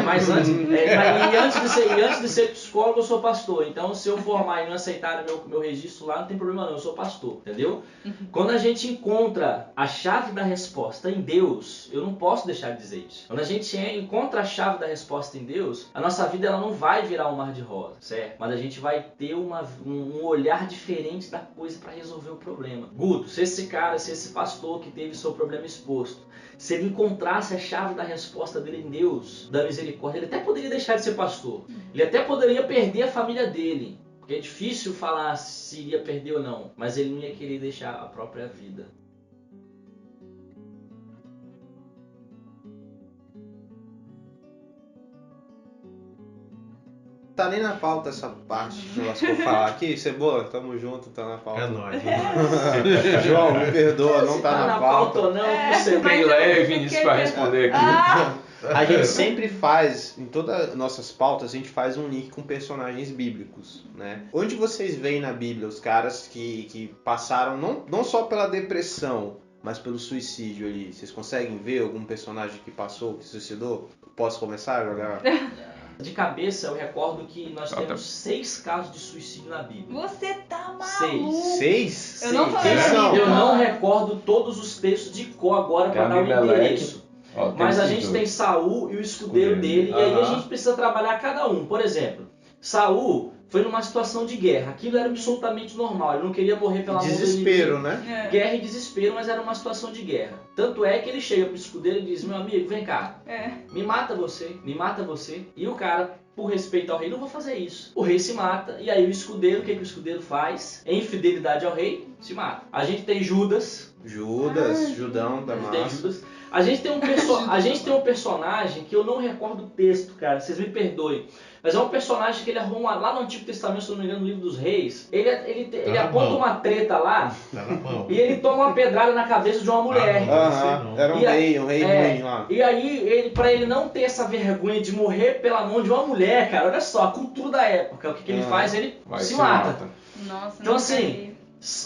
Mas antes de ser psicólogo, eu sou pastor. Então, se eu formar e não aceitar meu registro lá, não tem problema não, eu sou pastor, entendeu? Quando a gente encontra a chave da resposta em Deus, eu não posso deixar de dizer isso. Quando a gente encontra a chave da resposta em Deus, a nossa vida ela não vai virar um mar de rosa, certo? Mas a gente vai ter um olhar diferente da coisa para resolver o problema. Guto, se esse pastor que teve seu problema exposto, se ele encontrasse a chave da resposta dele em Deus, da misericórdia, ele até poderia deixar de ser pastor. Ele até poderia perder a família dele. Porque é difícil falar se iria perder ou não, mas ele não ia querer deixar a própria vida. Tá nem na pauta essa parte que eu vou falar aqui. Cebola, tamo junto, tá na pauta. É nóis. João, me perdoa, não tá na pauta. Ou não, você Bem leve, Vinícius, pra responder aqui. A gente sempre faz, em todas as nossas pautas, a gente faz um link com personagens bíblicos, né? Onde vocês veem na Bíblia os caras que passaram não só pela depressão, mas pelo suicídio ali? Vocês conseguem ver algum personagem que passou, que suicidou? Posso começar, galera? De cabeça, eu recordo que nós temos 6 casos de suicídio na Bíblia. Você tá maluco? 6? Eu não tô Quem são? Eu não recordo todos os textos de cor agora para dar um endereço. Mas a gente tem Saul e o escudeiro dele, e aí a gente precisa trabalhar cada um. Por exemplo, Saul foi numa situação de guerra. Aquilo era absolutamente normal. Ele não queria morrer pela mão do inimigo. Desespero, né? Guerra e desespero, mas era uma situação de guerra. Tanto é que ele chega pro escudeiro e diz, meu amigo, vem cá, me mata você. E o cara, por respeito ao rei, não vou fazer isso. O rei se mata, e aí o escudeiro, o que o escudeiro faz? Em fidelidade ao rei, se mata. A gente tem Judas, Judão da massa. A gente tem um personagem que eu não recordo o texto, cara, vocês me perdoem. Mas é um personagem que ele arruma lá no Antigo Testamento, se não me engano, no livro dos Reis. Ele aponta uma treta lá e ele toma uma pedrada na cabeça de uma mulher. Era um rei ruim lá. E aí, pra ele não ter essa vergonha de morrer pela mão de uma mulher, cara, olha só, a cultura da época, o que ele faz? Ele se mata. Nossa, então assim,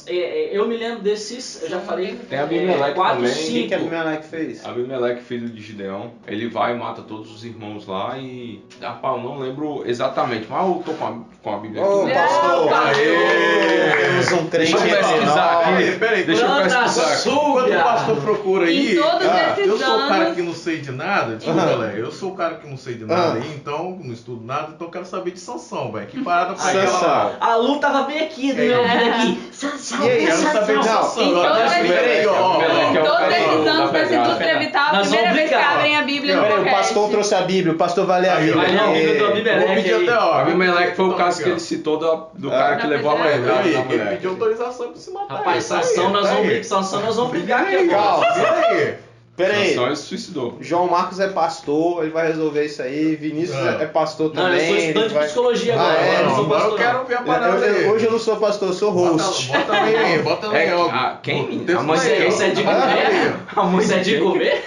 eu me lembro desses, eu já falei, Tem Abimeleque 4, também. 5. O que Abimeleque fez? Abimelec, filho de Gideão, ele vai e mata todos os irmãos lá e... Rapaz, eu não lembro exatamente, mas eu tô com a Bíblia Ô, aqui. pastor! Aê! Temos um crente Deixa eu pesquisar aqui. Peraí. Deixa eu pesquisar aqui. Quando o pastor procura aí, Em todos esses eu sou o cara anos- que não sei de nada, desculpa, Léo, eu sou o cara que não sei de nada aí, então não estudo nada, então eu quero saber de Sansão, velho. Que parada foi aquela Sansão. lá? A Lu tava bem aqui, do meu ouvido aqui. E aí, Quero saber de Não, Sansão. em todos Peraí, ó. Em todos esses anos dessa indústria vital, a Nós primeira vamos vez que brincar. abrem a Bíblia no Peraí, o podcast. pastor trouxe a Bíblia, o pastor vai ler a Bíblia. Vai ler a Bíblia do Vou Abimeleque pedir aí. até, ó. Abimeleque foi o Então, caso aqui, que ó. ele citou do cara que Da levou a mulher. pedra. Aí, da ele mulher. pediu autorização pra se matar. Rapaz, Isso aí, Sansão, nós tá vamos aí. brigar, Sansão, nós vamos brigar aqui Aí, agora. calma, aí. Pera aí. Sansão ele se suicidou. João Marcos é pastor, ele vai resolver isso aí. Vinícius é pastor Não, também. eu sou estudante de psicologia agora. Ah, é? Eu não sou Agora eu pastor. quero ver a parada aí. Hoje eu não sou pastor, eu sou host. Bota aí, bota aí. Quem? A mãe Isso é de comer? Isso é de comer?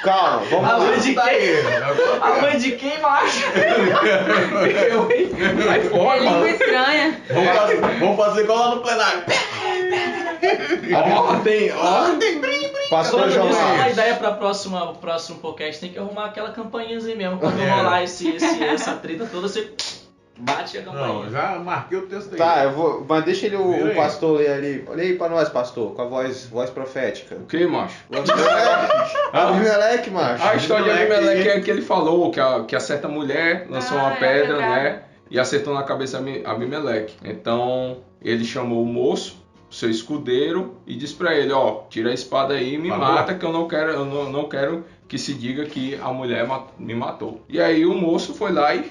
Calma, vamos A lá. mãe de quem? A mãe de quem, macho? Vai fora, Língua mano. estranha. Vamos fazer igual lá no plenário. Ordem. Pastor Agora, João isso é uma Marcos. ideia para o próximo podcast. Tem que arrumar aquela campainhazinha mesmo. Quando rolar essa treta toda, você bate a campainha. Não, já marquei o texto aí. Tá, eu vou. Mas deixa ele, Vira o aí. pastor ler ali. Olha aí pra nós, pastor, com a voz profética. O que, macho? Abimeleque, macho. A história de Abimeleque. Abimeleque é que ele falou que a certa mulher lançou uma é pedra, pedrada. né? E acertou na cabeça Abimeleque. Então ele chamou o moço, seu escudeiro, e disse pra ele, ó, tira a espada aí e me Matou? mata, que eu não quero que se diga que a mulher me matou. E aí o moço foi lá e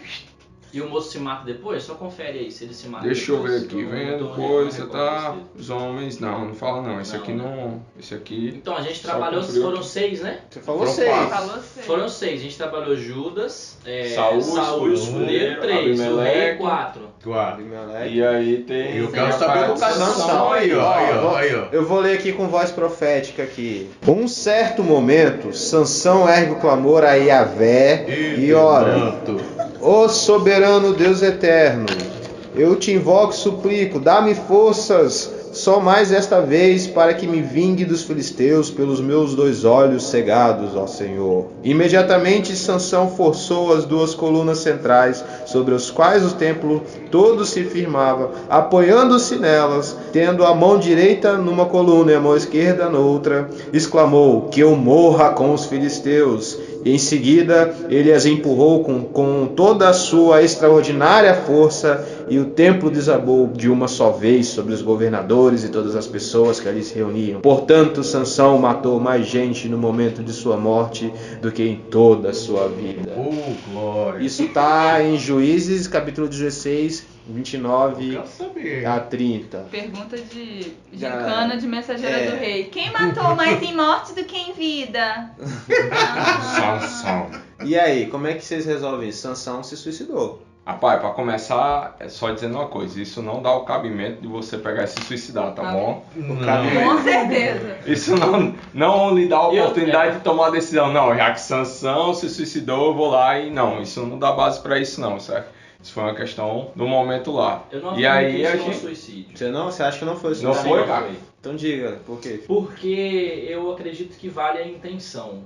E o moço se mata depois? Só confere aí se ele se mata deixa eu depois. ver aqui, Não vendo tô coisa, recordando tá? dele. Os homens, não fala não, esse Não, aqui não, esse aqui... Então, a gente Só trabalhou, cumpriu foram aqui. 6, né? Você falou Foram 6. quatro. Falou você. Foram 6. A gente trabalhou Judas, Saúl, o escudeiro 3, o rei Abimeleque. 4. Claro. Abimeleque. E aí tem... E eu Sim. quero saber do Sansão. Sansão aí, ó. Aí, ó. Eu vou ler aqui com voz profética aqui. Um certo momento, Sansão ergue o clamor a Yahvé e ora: Manto. Ó soberano Deus eterno, eu te invoco e suplico, dá-me forças só mais esta vez para que me vingue dos filisteus pelos meus 2 olhos cegados, ó Senhor. Imediatamente Sansão forçou as 2 colunas centrais, sobre as quais o templo todo se firmava, apoiando-se nelas, tendo a mão direita numa coluna e a mão esquerda noutra, exclamou: que eu morra com os filisteus. E em seguida ele as empurrou com toda a sua extraordinária força, e o templo desabou de uma só vez sobre os governadores e todas as pessoas que ali se reuniam. Portanto, Sansão matou mais gente no momento de sua morte do que em toda a sua vida. Oh, glória. Isso está em Juízes, capítulo 16, 29 Quero saber. a 30. Pergunta de Já- gincana de mensageira é. do rei. Quem matou mais em morte do que em vida? Sansão. E aí, como é que vocês resolvem isso? Sansão se suicidou. Rapaz, pra começar, é só dizendo uma coisa, isso não dá o cabimento de você pegar e se suicidar, tá Ah, bom? Não. Com certeza. Isso não lhe dá a oportunidade de tomar a decisão. Não, já que Sansão se suicidou, eu vou lá e não, isso não dá base pra isso não, certo? Isso foi uma questão do momento lá. Eu não E acredito aí que isso a é um gente... suicídio. Você acha que não foi Não suicídio? foi, cara? Então diga, por quê? Porque eu acredito que vale a intenção.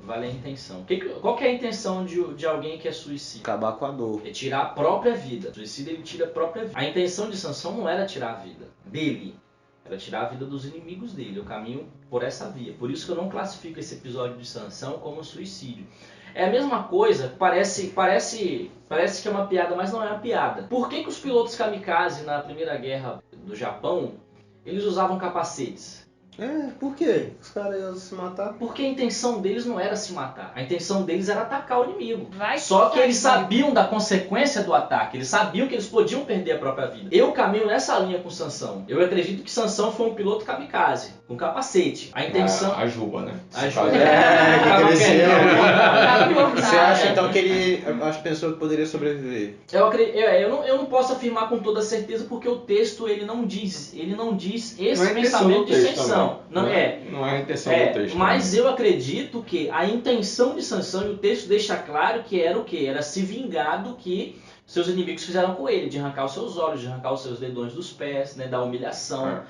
Qual que é a intenção de alguém que é suicida? Acabar com a dor. É tirar a própria vida. O suicida, ele tira a própria vida. A intenção de Sansão não era tirar a vida dele, era tirar a vida dos inimigos dele. Eu caminho por essa via. Por isso que eu não classifico esse episódio de Sansão como suicídio. É a mesma coisa, parece que é uma piada, mas não é uma piada. Por que os pilotos kamikaze na Primeira Guerra do Japão, eles usavam capacetes? Por quê? Os caras iam se matar? Porque a intenção deles não era se matar. A intenção deles era atacar o inimigo. Vai Só que eles sabe. sabiam da consequência do ataque. Eles sabiam que eles podiam perder a própria vida. Eu caminho nessa linha com Sansão. Eu acredito que Sansão foi um piloto kamikaze, com capacete. A intenção... A Juba, né? A Juba. que cresceu. Tava cortado. Você acha então que ele pensou que poderia sobreviver? Eu não posso afirmar com toda certeza porque o texto ele não diz esse Não é a intenção pensamento do de texto Sansão. também. Não é a intenção do texto. Mas eu acredito que a intenção de Sansão, e o texto deixa claro que era o quê? Era se vingar do que seus inimigos fizeram com ele, de arrancar os seus olhos, de arrancar os seus dedões dos pés, né, da humilhação.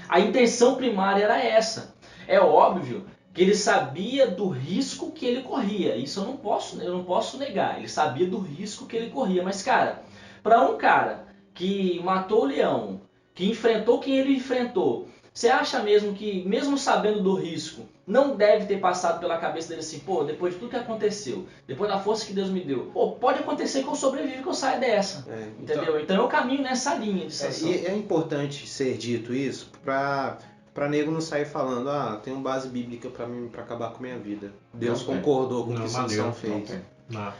A intenção primária era essa. É óbvio que ele sabia do risco que ele corria. Isso eu não posso negar. Ele sabia do risco que ele corria. Mas, cara, para um cara que matou o leão, que enfrentou quem ele enfrentou, você acha mesmo que, mesmo sabendo do risco, não deve ter passado pela cabeça dele assim, pô, depois de tudo que aconteceu, depois da força que Deus me deu, pô, pode acontecer que eu sobreviva, que eu saia dessa. Entendeu? Então eu caminho nessa linha de Sansão. E é importante ser dito isso pra nego não sair falando, tem uma base bíblica pra acabar com minha vida. Deus Não tem. concordou com o Não, que Sansão maneiro, fez.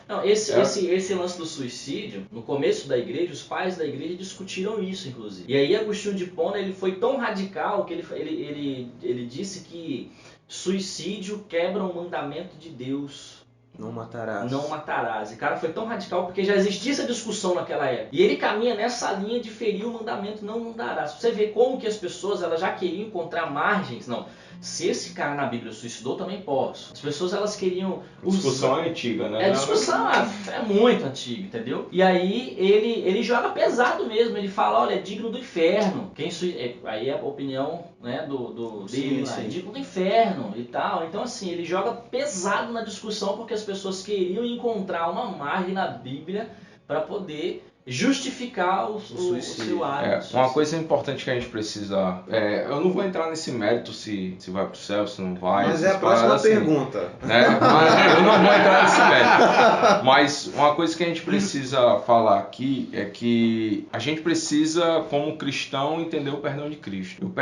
Não, esse lance do suicídio, no começo da igreja, os pais da igreja discutiram isso, inclusive. E aí Agostinho de Hipona, ele foi tão radical que ele disse que suicídio quebra o mandamento de Deus. Não matarás. Não matarás. E cara, foi tão radical porque já existia essa discussão naquela época. E ele caminha nessa linha de ferir o mandamento não matarás. Você vê como que as pessoas elas já queriam encontrar margens. Não, se esse cara na Bíblia suicidou, também posso. As pessoas elas queriam... A discussão é antiga, né? A discussão é muito antiga, entendeu? E aí ele joga pesado mesmo. Ele fala, olha, é digno do inferno. Aí é a opinião, né, dele lá. É digno do inferno e tal. Então assim, ele joga pesado na discussão porque as pessoas queriam encontrar uma margem na Bíblia para poder justificar o seu ato. Uma coisa importante que a gente precisa... eu não vou entrar nesse mérito se vai pro céu, se não vai. Mas é a próxima pergunta. Né? Eu não vou entrar nesse mérito. Mas uma coisa que a gente precisa falar aqui é que a gente precisa, como cristão, entender o perdão de Cristo.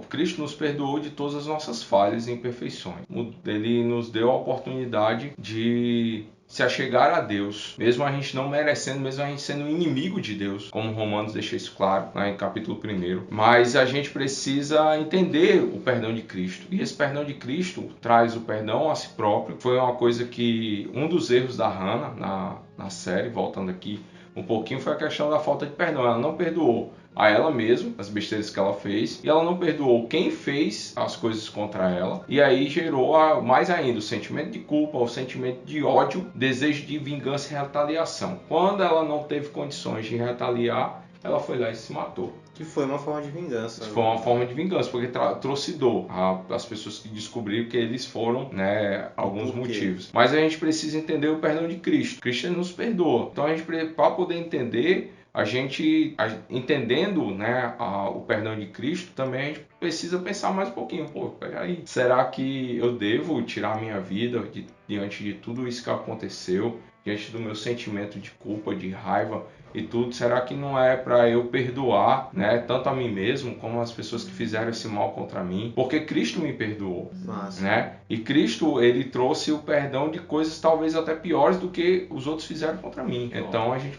Cristo nos perdoou de todas as nossas falhas e imperfeições. Ele nos deu a oportunidade de se achegar a Deus, mesmo a gente não merecendo, mesmo a gente sendo inimigo de Deus, como Romanos deixa isso claro, né, em capítulo 1. Mas a gente precisa entender o perdão de Cristo. E esse perdão de Cristo traz o perdão a si próprio. Foi uma coisa que, um dos erros da Hannah na série, voltando aqui um pouquinho, foi a questão da falta de perdão. Ela não perdoou a ela mesma, as besteiras que ela fez, e ela não perdoou quem fez as coisas contra ela, e aí gerou mais ainda o sentimento de culpa, o sentimento de ódio, desejo de vingança e retaliação. Quando ela não teve condições de retaliar, ela foi lá e se matou. Que foi uma forma de vingança. Foi uma forma de vingança, porque trouxe dor às pessoas que descobriram que eles foram, né, alguns motivos. Mas a gente precisa entender o perdão de Cristo. Cristo nos perdoa. Então a gente, para poder entender, a gente entendendo, né, o perdão de Cristo, também a gente precisa pensar mais um pouquinho. Pô, peraí, será que eu devo tirar a minha vida diante de tudo isso que aconteceu, diante do meu sentimento de culpa, de raiva e tudo? Será que não é para eu perdoar, né, tanto a mim mesmo como as pessoas que fizeram esse mal contra mim? Porque Cristo me perdoou. Nossa. Né? E Cristo, ele trouxe o perdão de coisas talvez até piores do que os outros fizeram contra mim. Então a gente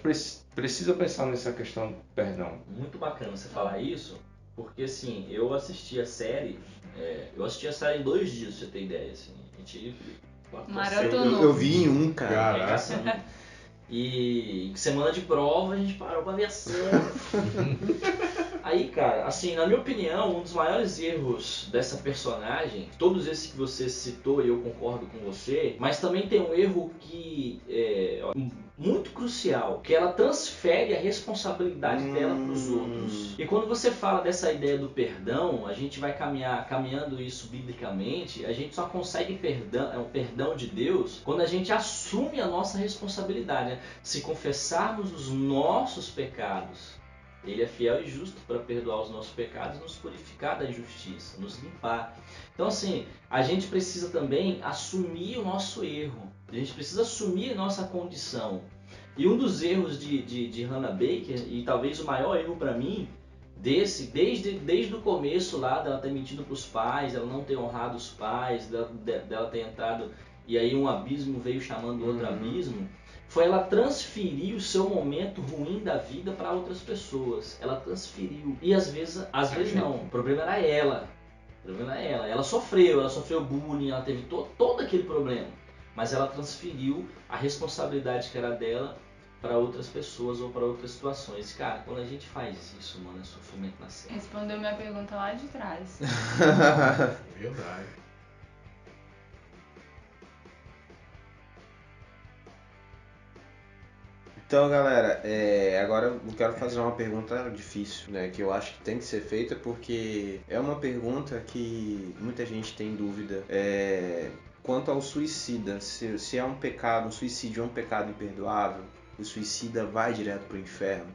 precisa pensar nessa questão do perdão. Muito bacana você falar isso, porque assim, eu assisti a série em 2 dias, pra você ter ideia. Assim, a gente maratonou. Eu vi em um, cara. E semana de prova a gente parou pra ver a série. Aí, cara, assim, na minha opinião, um dos maiores erros dessa personagem, todos esses que você citou e eu concordo com você, mas também tem um erro que é muito crucial, que ela transfere a responsabilidade dela para os outros. E quando você fala dessa ideia do perdão, a gente vai caminhando isso biblicamente, a gente só consegue o perdão de Deus quando a gente assume a nossa responsabilidade, né? Se confessarmos os nossos pecados, Ele é fiel e justo para perdoar os nossos pecados e nos purificar da injustiça, nos limpar. Então assim, a gente precisa também assumir o nosso erro. A gente precisa assumir nossa condição. E um dos erros de Hannah Baker, e talvez o maior erro para mim, desde o começo lá, dela ter mentido para os pais, ela não ter honrado os pais, dela ter entrado e aí um abismo veio chamando outro abismo, foi ela transferir o seu momento ruim da vida para outras pessoas. Ela transferiu. E às vezes não. O problema era ela. Ela sofreu bullying, ela teve todo aquele problema. Mas ela transferiu a responsabilidade que era dela para outras pessoas ou para outras situações. Cara, quando a gente faz isso, mano, é sofrimento na série. Respondeu minha pergunta lá de trás. Verdade. Então, galera, agora eu quero fazer uma pergunta difícil, né? Que eu acho que tem que ser feita porque é uma pergunta que muita gente tem dúvida. Quanto ao suicida, se é um pecado, o suicídio é um pecado imperdoável, o suicida vai direto para o inferno.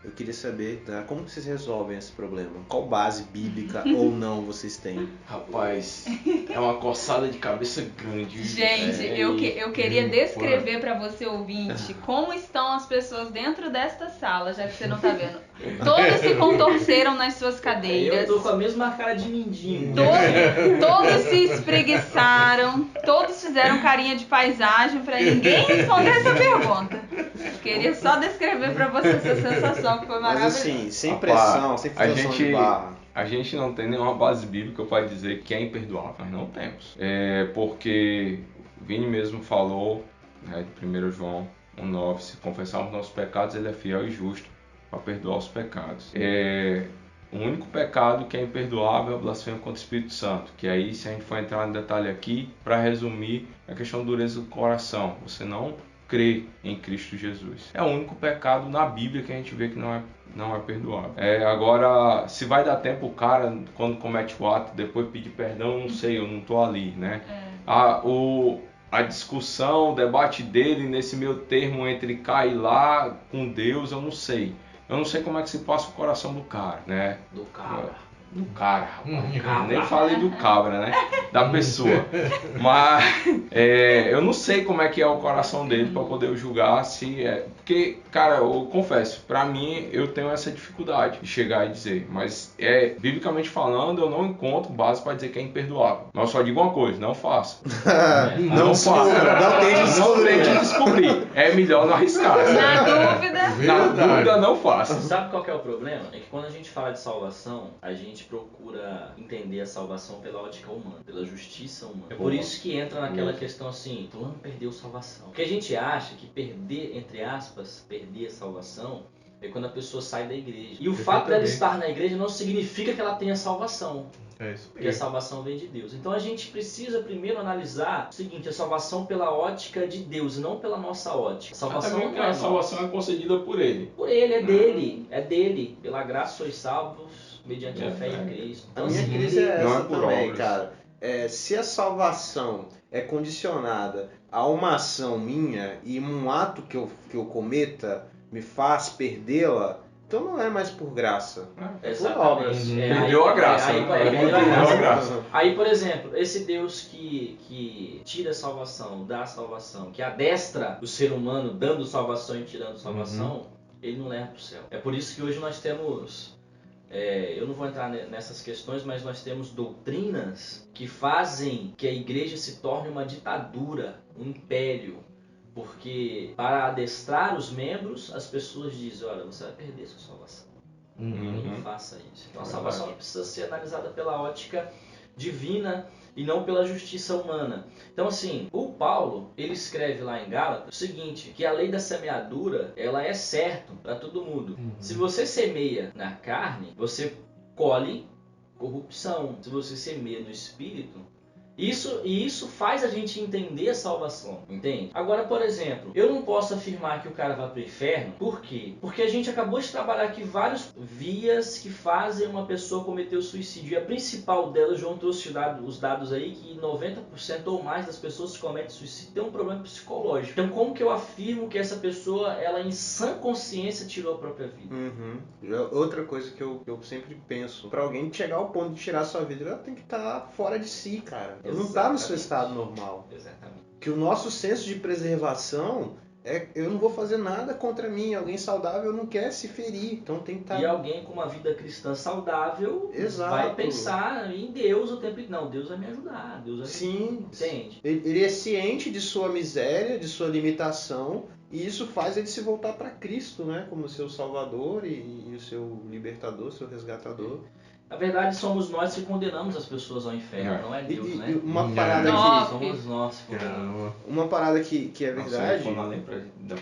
Eu queria saber, tá, como vocês resolvem esse problema? Qual base bíblica ou não vocês têm? Rapaz, é uma coçada de cabeça grande. Gente, eu queria descrever para você, ouvinte, como estão as pessoas dentro desta sala, já que você não tá vendo. Todos se contorceram nas suas cadeiras. Eu tô com a mesma cara de mindinho. Todos se espreguiçaram, todos fizeram carinha de paisagem para ninguém responder essa pergunta. Eu queria só descrever para você essa sensação que foi maravilhosa. Mas assim, sem pressão, sem forçação de barra. A gente não tem nenhuma base bíblica para dizer que é imperdoável. Nós não temos. Porque Vini mesmo falou, né, de 1 João 1,9, se confessarmos nossos pecados, ele é fiel e justo para perdoar os pecados. O único pecado que é imperdoável é a blasfêmia contra o Espírito Santo, que aí, se a gente for entrar no detalhe aqui, para resumir, é a questão da dureza do coração. Você não crê em Cristo Jesus. É o único pecado na Bíblia que a gente vê que não é perdoável. Agora, se vai dar tempo o cara, quando comete o ato, depois pedir perdão, não sei, eu não estou ali, né? A discussão, o debate dele nesse meio termo entre cá e lá com Deus, eu não sei. Eu não sei como é que se passa o coração do cara, né? Do cara. Do cara, rapaz. Nem falei do cabra, né? Da pessoa. Mas eu não sei como é que é o coração dele para poder julgar se é. Porque, cara, eu confesso, pra mim eu tenho essa dificuldade de chegar e dizer. Mas biblicamente falando, eu não encontro base para dizer que é imperdoável. Mas eu só digo uma coisa, não faça. Não faça. Não tente descobrir. É melhor não arriscar. Na dúvida, não faça. Sabe qual que é o problema? É que quando a gente fala de salvação, a gente procura entender a salvação pela ótica humana, pela justiça humana. É por isso que entra naquela questão assim, fulano perdeu salvação. Porque a gente acha que perder, entre aspas, perder a salvação é quando a pessoa sai da igreja. E o fato dela estar na igreja não significa que ela tenha salvação. Porque a salvação vem de Deus. Então a gente precisa primeiro analisar o seguinte, a salvação pela ótica de Deus, não pela nossa ótica. A salvação não é a salvação é concedida por Ele. Por Ele, é dele. Pela graça sois salvos, mediante a fé em Cristo. Então, a minha crise é essa também, cara. Se a salvação é condicionada a uma ação minha e um ato que eu cometa me faz perdê-la, então não é mais por graça. É por obras. Perdeu a graça. Perdeu a graça. Aí, por exemplo, esse Deus que tira a salvação, dá a salvação, que adestra o ser humano dando salvação e tirando salvação, ele não leva para o céu. É por isso que hoje nós temos... eu não vou entrar nessas questões, mas nós temos doutrinas que fazem que a igreja se torne uma ditadura, um império. Porque para adestrar os membros, as pessoas dizem, olha, você vai perder sua salvação. Não faça isso. Então a salvação precisa ser analisada pela ótica divina e não pela justiça humana. Então assim, o Paulo, ele escreve lá em Gálatas o seguinte, que a lei da semeadura, ela é certa para todo mundo. Se você semeia na carne, você colhe corrupção. Se você semeia no espírito, isso faz a gente entender a salvação, entende? Agora, por exemplo, eu não posso afirmar que o cara vai para o inferno, por quê? Porque a gente acabou de trabalhar aqui várias vias que fazem uma pessoa cometer o suicídio. E a principal delas, João trouxe os dados aí, que 90% ou mais das pessoas que cometem suicídio têm um problema psicológico. Então, como que eu afirmo que essa pessoa, ela em sã consciência tirou a própria vida? Outra coisa que eu sempre penso, para alguém chegar ao ponto de tirar a sua vida, ela tem que estar fora de si, cara. Ele não está no seu estado normal. Exatamente. Que o nosso senso de preservação eu não vou fazer nada contra mim. Alguém saudável não quer se ferir. Então tem que estar... E alguém com uma vida cristã saudável vai pensar em Deus o tempo inteiro. Não, Deus vai me ajudar. Deus vai Sim. Entende? Ele é ciente de sua miséria, de sua limitação. E isso faz ele se voltar para Cristo, né? Como seu Salvador e o seu libertador, seu resgatador. Na verdade, somos nós que condenamos as pessoas ao inferno, não é Deus, né? Uma parada que... Somos nós que condenamos. Uma parada que é verdade... Nossa, além da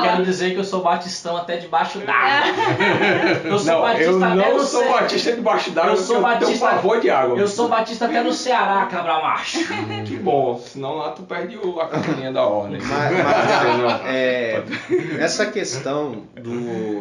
Quero dizer que eu sou batistão até debaixo d'água. Eu não sou batista debaixo d'água, eu tenho pavor de água. Eu sou batista até no Ceará, cabra macho. Que bom, senão lá tu perde a caminha da ordem. Essa questão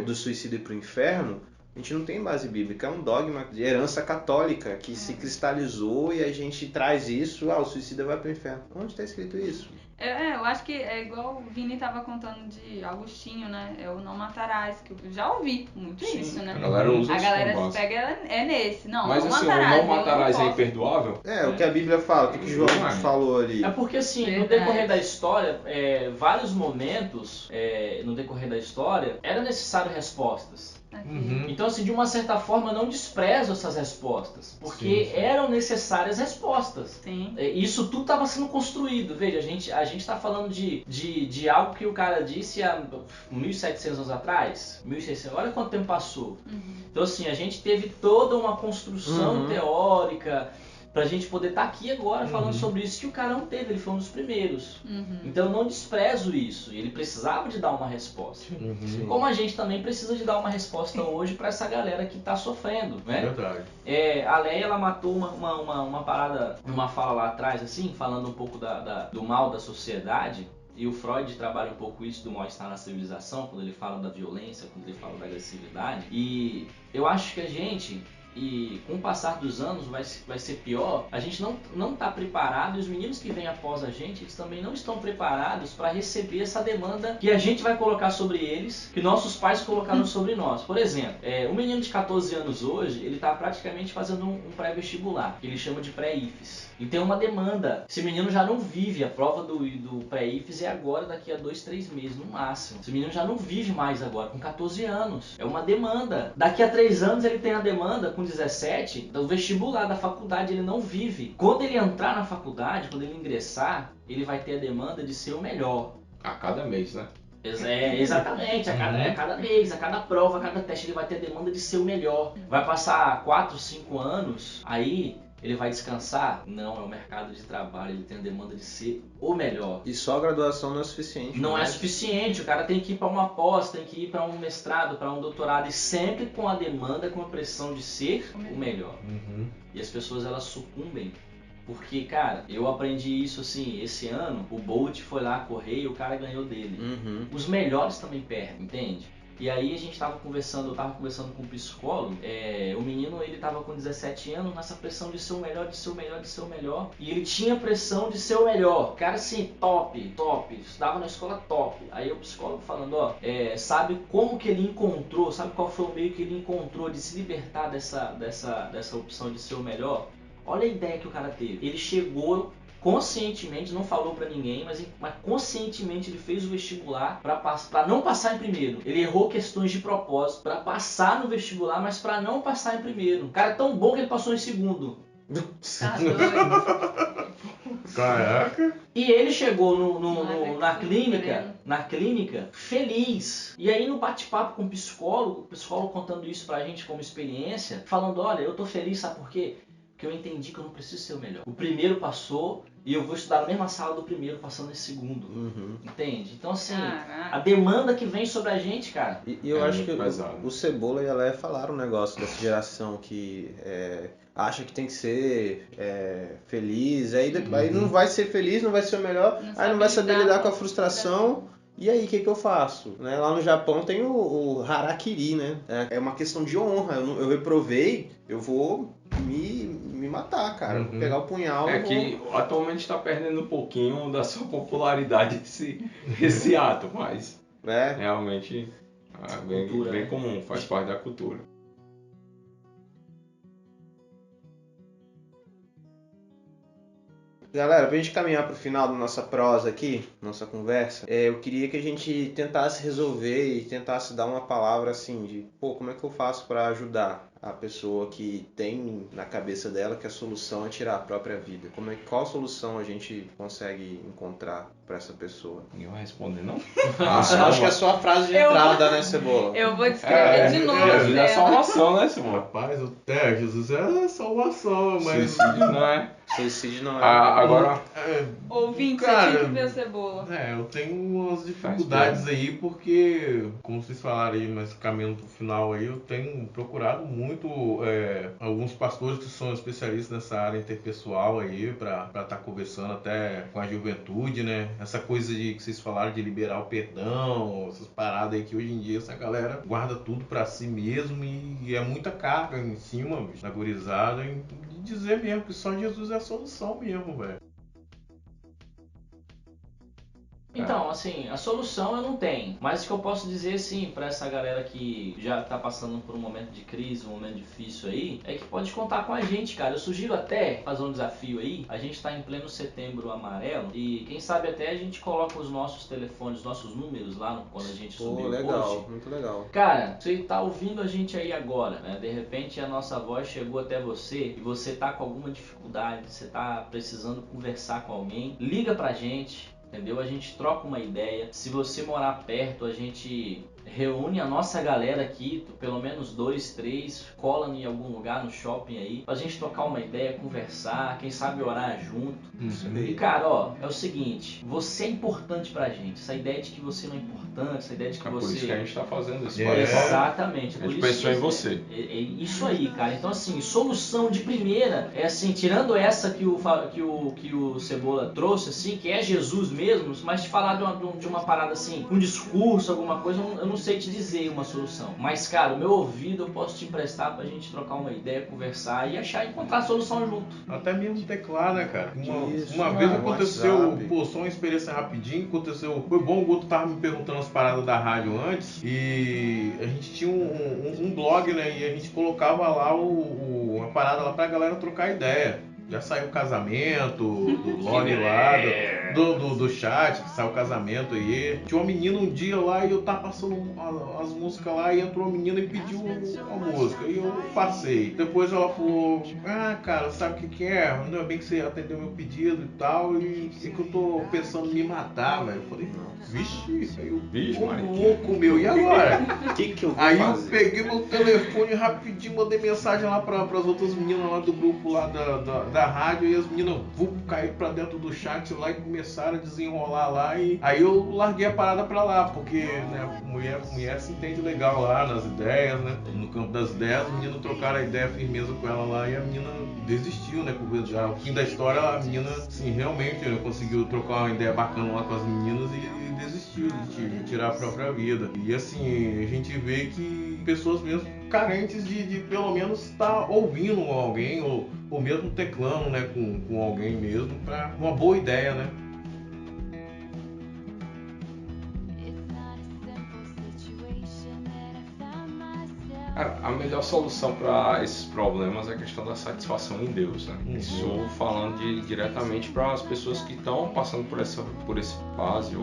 do suicídio para o inferno, a gente não tem base bíblica, é um dogma de herança católica que se cristalizou e a gente traz isso, o suicida vai para o inferno. Onde está escrito isso? Eu acho que é igual o Vini estava contando de Agostinho, né? É o não matarás, que eu já ouvi muito isso, né? A galera usa se pega nesse. Não, mas não assim, matarás. O não matarás é imperdoável? O que a Bíblia fala, o que João falou ali. É porque assim, no decorrer da história, vários momentos, no decorrer da história, eram necessárias respostas. Aqui. Então, assim, de uma certa forma, eu não desprezo essas respostas, porque eram necessárias respostas. Sim. Isso tudo estava sendo construído. Veja, a gente está falando de algo que o cara disse há 1.700 anos atrás, 1.600, olha quanto tempo passou. Então, assim, a gente teve toda uma construção teórica pra gente poder estar aqui agora falando sobre isso que o cara não teve, ele foi um dos primeiros. Então eu não desprezo isso, ele precisava de dar uma resposta. Como a gente também precisa de dar uma resposta hoje pra essa galera que tá sofrendo, né? Verdade. A Leia, ela matou uma parada, uma fala lá atrás, assim, falando um pouco do mal da sociedade. E o Freud trabalha um pouco isso do mal-estar na civilização, quando ele fala da violência, quando ele fala da agressividade. E eu acho que a gente... E com o passar dos anos vai ser pior. A gente não está preparado, e os meninos que vêm após a gente, eles também não estão preparados para receber essa demanda que a gente vai colocar sobre eles, que nossos pais colocaram sobre nós. Por exemplo, um menino de 14 anos hoje, ele está praticamente fazendo um pré-vestibular, que ele chama de pré-IFES. E tem uma demanda. Esse menino já não vive, a prova do pré-IFES é agora, daqui a 2-3 meses, no máximo. Esse menino já não vive mais agora, com 14 anos. É uma demanda. Daqui a 3 anos ele tem a demanda, com 17, do vestibular da faculdade, ele não vive. Quando ele entrar na faculdade, quando ele ingressar, ele vai ter a demanda de ser o melhor. A cada mês, né? Exatamente, a cada mês, a cada prova, a cada teste, ele vai ter a demanda de ser o melhor. Vai passar 4, 5 anos, aí ele vai descansar? Não, é o mercado de trabalho, ele tem a demanda de ser o melhor. E só a graduação não é suficiente. Não é suficiente, o cara tem que ir para uma pós, tem que ir para um mestrado, para um doutorado, e sempre com a demanda, com a pressão de ser o melhor. E as pessoas, elas sucumbem. Porque, cara, eu aprendi isso assim, esse ano, o Bolt foi lá correr e o cara ganhou dele. Os melhores também perdem, entende? E aí a gente eu tava conversando com um psicólogo, o menino, ele tava com 17 anos nessa pressão de ser o melhor, de ser o melhor, de ser o melhor. E ele tinha pressão de ser o melhor. Cara, assim, top, estudava na escola top. Aí o psicólogo falando, sabe como que ele encontrou, sabe qual foi o meio que ele encontrou de se libertar dessa opção de ser o melhor? Olha a ideia que o cara teve. Ele chegou conscientemente, não falou pra ninguém, mas conscientemente ele fez o vestibular pra não passar em primeiro. Ele errou questões de propósito pra passar no vestibular, mas pra não passar em primeiro. O cara é tão bom que ele passou em segundo. Tá doido. Caraca. E ele chegou na clínica feliz. E aí no bate-papo com o psicólogo contando isso pra gente como experiência, falando, olha, eu tô feliz, sabe por quê? Porque eu entendi que eu não preciso ser o melhor. O primeiro passou e eu vou estudar na mesma sala do primeiro, passando em segundo. Entende? Então, assim, a demanda que vem sobre a gente, cara... E eu acho que o Cebola e a Léa falaram um negócio dessa geração que acha que tem que ser feliz, aí não vai ser feliz, não vai ser o melhor, aí não vai saber lidar com a frustração. E aí, o que eu faço? Né? Lá no Japão tem o harakiri, né? É uma questão de honra. Eu reprovei, eu vou me matar, cara. Vou pegar o punhal e que atualmente está perdendo um pouquinho da sua popularidade esse ato, mas realmente é bem comum, faz parte da cultura. Galera, pra gente caminhar pro final da nossa prosa aqui, nossa conversa, eu queria que a gente tentasse resolver e tentasse dar uma palavra assim de, como é que eu faço para ajudar a pessoa que tem na cabeça dela que a solução é tirar a própria vida? Qual solução a gente consegue encontrar para essa pessoa? Ninguém vai responder, não? Acho que é só a frase de entrada, né, Cebola? Eu vou descrever de novo. É salvação, né, Cebola? Rapaz, Jesus é salvação, mas... Suicídio não é. Suicídio não é. Agora... Ouvinte, cara, você tinha que ver o Cebola. Eu tenho umas dificuldades aí, porque, como vocês falaram aí, mas caminhando pro final aí, eu tenho procurado muito alguns pastores que são especialistas nessa área interpessoal aí, pra estar conversando até com a juventude, né? Essa coisa que vocês falaram de liberar o perdão, essas paradas aí que hoje em dia essa galera guarda tudo pra si mesmo e é muita carga em cima, bicho, na gurizada, e dizer mesmo que só Jesus é a solução mesmo, velho. Então, assim, a solução eu não tenho, mas o que eu posso dizer, sim, pra essa galera que já tá passando por um momento de crise, um momento difícil aí, é que pode contar com a gente, cara. Eu sugiro até fazer um desafio aí. A gente tá em pleno Setembro Amarelo e quem sabe até a gente coloca os nossos telefones, nossos números lá quando a gente subir o legal, post. muito legal. Cara, você tá ouvindo a gente aí agora, né? De repente a nossa voz chegou até você e você tá com alguma dificuldade, você tá precisando conversar com alguém, liga pra gente. Entendeu? A gente troca uma ideia. Se você morar perto, a gente reúne a nossa galera aqui, pelo menos 2, 3, cola em algum lugar no shopping aí, pra gente trocar uma ideia, conversar, quem sabe orar junto. E cara, ó, é o seguinte, você é importante pra gente. Essa ideia de que você não é importante, essa ideia de que É você... por isso que a gente tá fazendo isso. Exatamente. A gente pensou em você. É isso aí, cara. Então, assim, solução de primeira é assim, tirando essa que o Cebola trouxe, assim, que é Jesus mesmo, mas te falar de uma parada assim, um discurso, alguma coisa, eu não sei te dizer uma solução. Mas, cara, o meu ouvido eu posso te emprestar pra gente trocar uma ideia, conversar e encontrar a solução junto. Até mesmo teclar, né, cara? Isso, Uma vez no aconteceu, WhatsApp. pô, só uma experiência rapidinho, aconteceu, foi bom, o Guto tava me perguntando as paradas da rádio antes, e a gente tinha um blog, né, e a gente colocava lá uma parada lá pra galera trocar ideia. Já saiu o casamento, do blog lá, do chat, que saiu o casamento aí. Tinha uma menina um dia lá e eu tava passando as músicas lá e entrou uma menina e pediu uma música. E eu passei. Depois ela falou, cara, sabe o que é? Ainda bem que você atendeu meu pedido e tal, e que eu tô pensando em me matar, velho. Eu falei, vixe, aí eu louco, meu, e agora? O que eu vou Aí fazer? eu peguei meu telefone rapidinho, mandei mensagem lá pras outras meninas lá do grupo lá da rádio, e as meninas caíram pra dentro do chat lá e começaram a desenrolar lá, e aí eu larguei a parada pra lá, porque, né, mulher se entende legal lá nas ideias, né, no campo das ideias, as meninas trocaram a ideia firmeza com ela lá, e a menina desistiu, né, já o fim da história, a menina, assim, realmente, né, conseguiu trocar uma ideia bacana lá com as meninas e desistiu de tirar a própria vida. E assim, a gente vê que pessoas mesmo carentes de pelo menos estar ouvindo alguém ou mesmo teclando, né, com alguém mesmo, para uma boa ideia, né? A melhor solução para esses problemas é a questão da satisfação em Deus, né? Isso falando diretamente para as pessoas que estão passando por esse fase,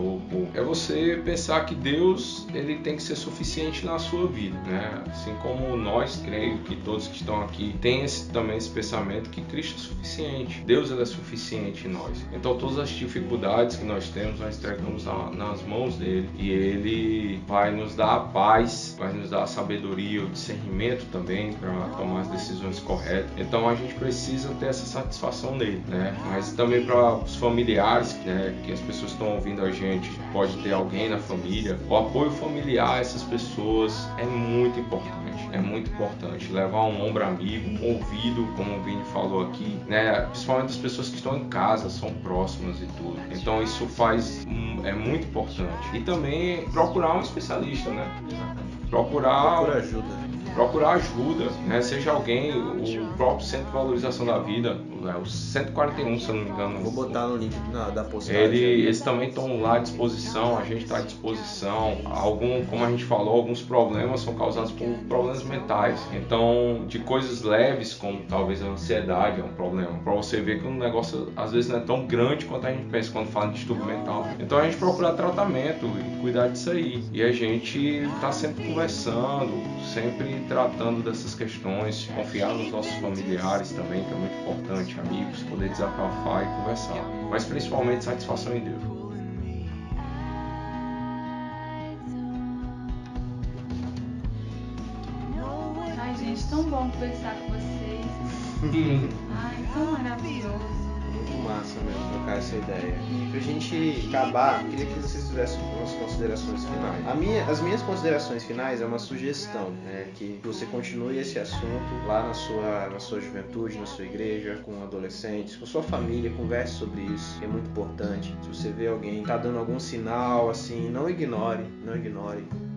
é você pensar que Deus, ele tem que ser suficiente na sua vida, né? Assim como nós, creio que todos que estão aqui têm também esse pensamento que Cristo é suficiente, Deus, ele é suficiente em nós. Então todas as dificuldades que nós temos, nós entregamos nas mãos dele, e ele vai nos dar a paz, vai nos dar a sabedoria, o discernimento também para tomar as decisões corretas. Então a gente precisa ter essa satisfação nele, né? Mas também para os familiares, né, que as pessoas estão ouvindo a gente, pode ter alguém na família, o apoio familiar a essas pessoas é muito importante. É muito importante levar um ombro amigo, um ouvido, como o Vini falou aqui, né? Principalmente as pessoas que estão em casa, são próximas e tudo. Então isso é muito importante. E também procurar um especialista, né? Procurar ajuda, né? Seja alguém, o próprio Centro de Valorização da Vida, o 141, se eu não me engano. Vou botar no link da postagem. Eles também estão lá à disposição, a gente está à disposição. Como a gente falou, alguns problemas são causados por problemas mentais. Então, de coisas leves, como talvez a ansiedade é um problema, para você ver que um negócio às vezes não é tão grande quanto a gente pensa quando fala de distúrbio mental. Então a gente procura tratamento e cuidar disso aí. E a gente está sempre conversando, sempre tratando dessas questões, confiar nos nossos familiares também, que é muito importante, amigos, poder desabafar e conversar. Mas principalmente satisfação em Deus. Ai, gente, tão bom conversar com vocês. Ai, tão maravilhoso. Muito massa mesmo trocar essa ideia. E pra gente acabar, queria que vocês fizessem umas considerações finais. As minhas considerações finais é uma sugestão, né? Que você continue esse assunto lá na sua juventude, na sua igreja, com adolescentes, com sua família, converse sobre isso, é muito importante. Se você vê alguém tá dando algum sinal, assim, não ignore.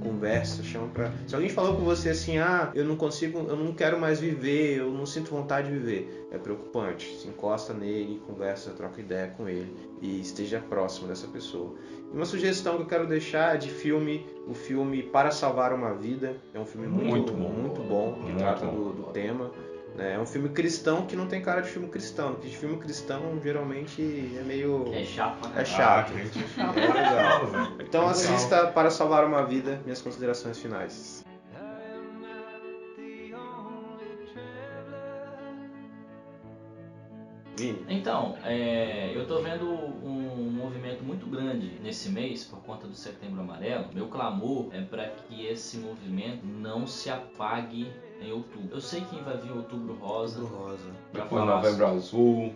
Conversa, chama pra... Se alguém falou com você assim, eu não quero mais viver, eu não sinto vontade de viver, é preocupante. Se encosta nele, conversa conversa, troca ideia com ele e esteja próximo dessa pessoa. E uma sugestão que eu quero deixar é de filme, o filme Para Salvar uma Vida. É um filme muito bom, que trata do tema. É um filme cristão que não tem cara de filme cristão, porque filme cristão geralmente é meio... É chato, né? É chato. É legal. velho. Então assista Para Salvar uma Vida, minhas considerações finais. Vini? Então, eu tô vendo um movimento muito grande nesse mês por conta do Setembro Amarelo. Meu clamor é para que esse movimento não se apague em outubro. Eu sei que vai vir Outubro Rosa. Pra Depois falar Novembro Azul.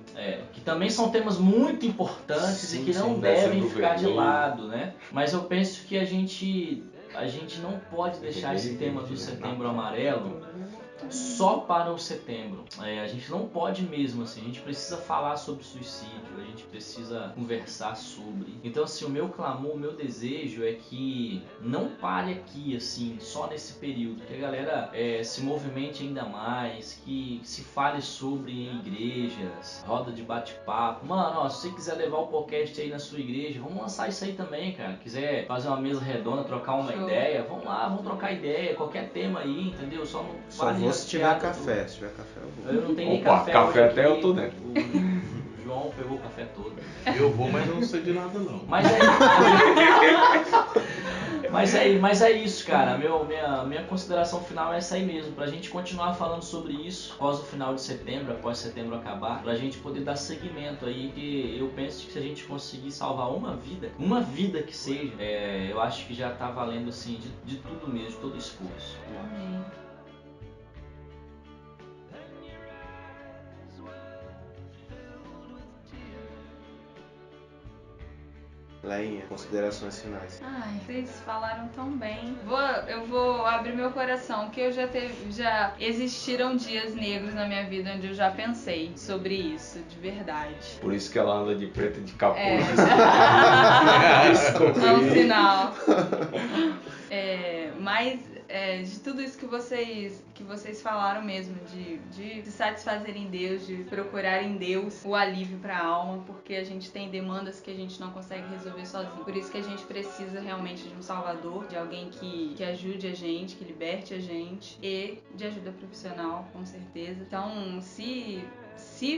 que também são temas muito importantes e que não devem Dezembro ficar de Vermelho. lado, né? Mas eu penso que a gente não pode deixar esse tema do Setembro Amarelo só para o setembro. A gente não pode mesmo, assim, a gente precisa falar sobre suicídio, a gente precisa conversar sobre. Então, assim, o meu clamor, o meu desejo é que não pare aqui, assim, só nesse período, que a galera se movimente ainda mais, que se fale sobre em igrejas, roda de bate-papo. Mano, ó, se você quiser levar o podcast aí na sua igreja, vamos lançar isso aí também, cara. Quiser fazer uma mesa redonda, trocar uma ideia, vamos lá, vamos trocar ideia, qualquer tema aí, entendeu? Só não Só fale vou se tiver café. Se tiver café, eu vou. Eu não tenho nem Opa, café café hoje até aqui. eu tô dentro. O João pegou o café todo. Eu vou, mas eu não sei de nada não. Mas é isso, cara. Minha consideração final é essa aí mesmo. Pra gente continuar falando sobre isso após o final de setembro, após setembro acabar, pra gente poder dar seguimento aí, que eu penso que se a gente conseguir salvar uma vida que seja, eu acho que já tá valendo assim de tudo mesmo, de todo esforço. Amém. Leinha, considerações finais. Ai, vocês falaram tão bem. Eu vou abrir meu coração, que já existiram dias negros na minha vida onde eu já pensei sobre isso, de verdade. Por isso que ela anda de preto e de capuz. É um sinal. Mas de tudo isso que vocês falaram mesmo, de se satisfazer em Deus, de procurar em Deus o alívio para a alma, porque a gente tem demandas que a gente não consegue resolver sozinho. Por isso que a gente precisa realmente de um salvador, de alguém que ajude a gente, que liberte a gente, e de ajuda profissional, com certeza. Então, se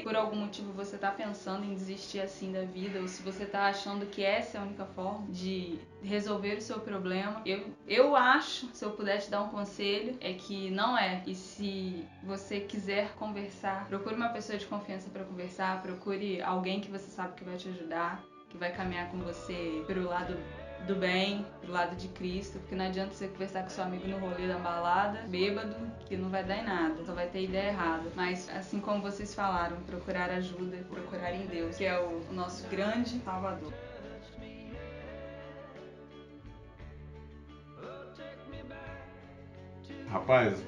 por algum motivo você tá pensando em desistir assim da vida, ou se você tá achando que essa é a única forma de resolver o seu problema, eu acho, se eu puder te dar um conselho, é que não é. E se você quiser conversar, procure uma pessoa de confiança para conversar, procure alguém que você sabe que vai te ajudar, que vai caminhar com você pro lado do bem, pro lado de Cristo, porque não adianta você conversar com seu amigo no rolê da balada, bêbado, que não vai dar em nada, só vai ter ideia errada. Mas assim como vocês falaram, procurar ajuda, procurar em Deus, que é o nosso grande Salvador. Rapaz,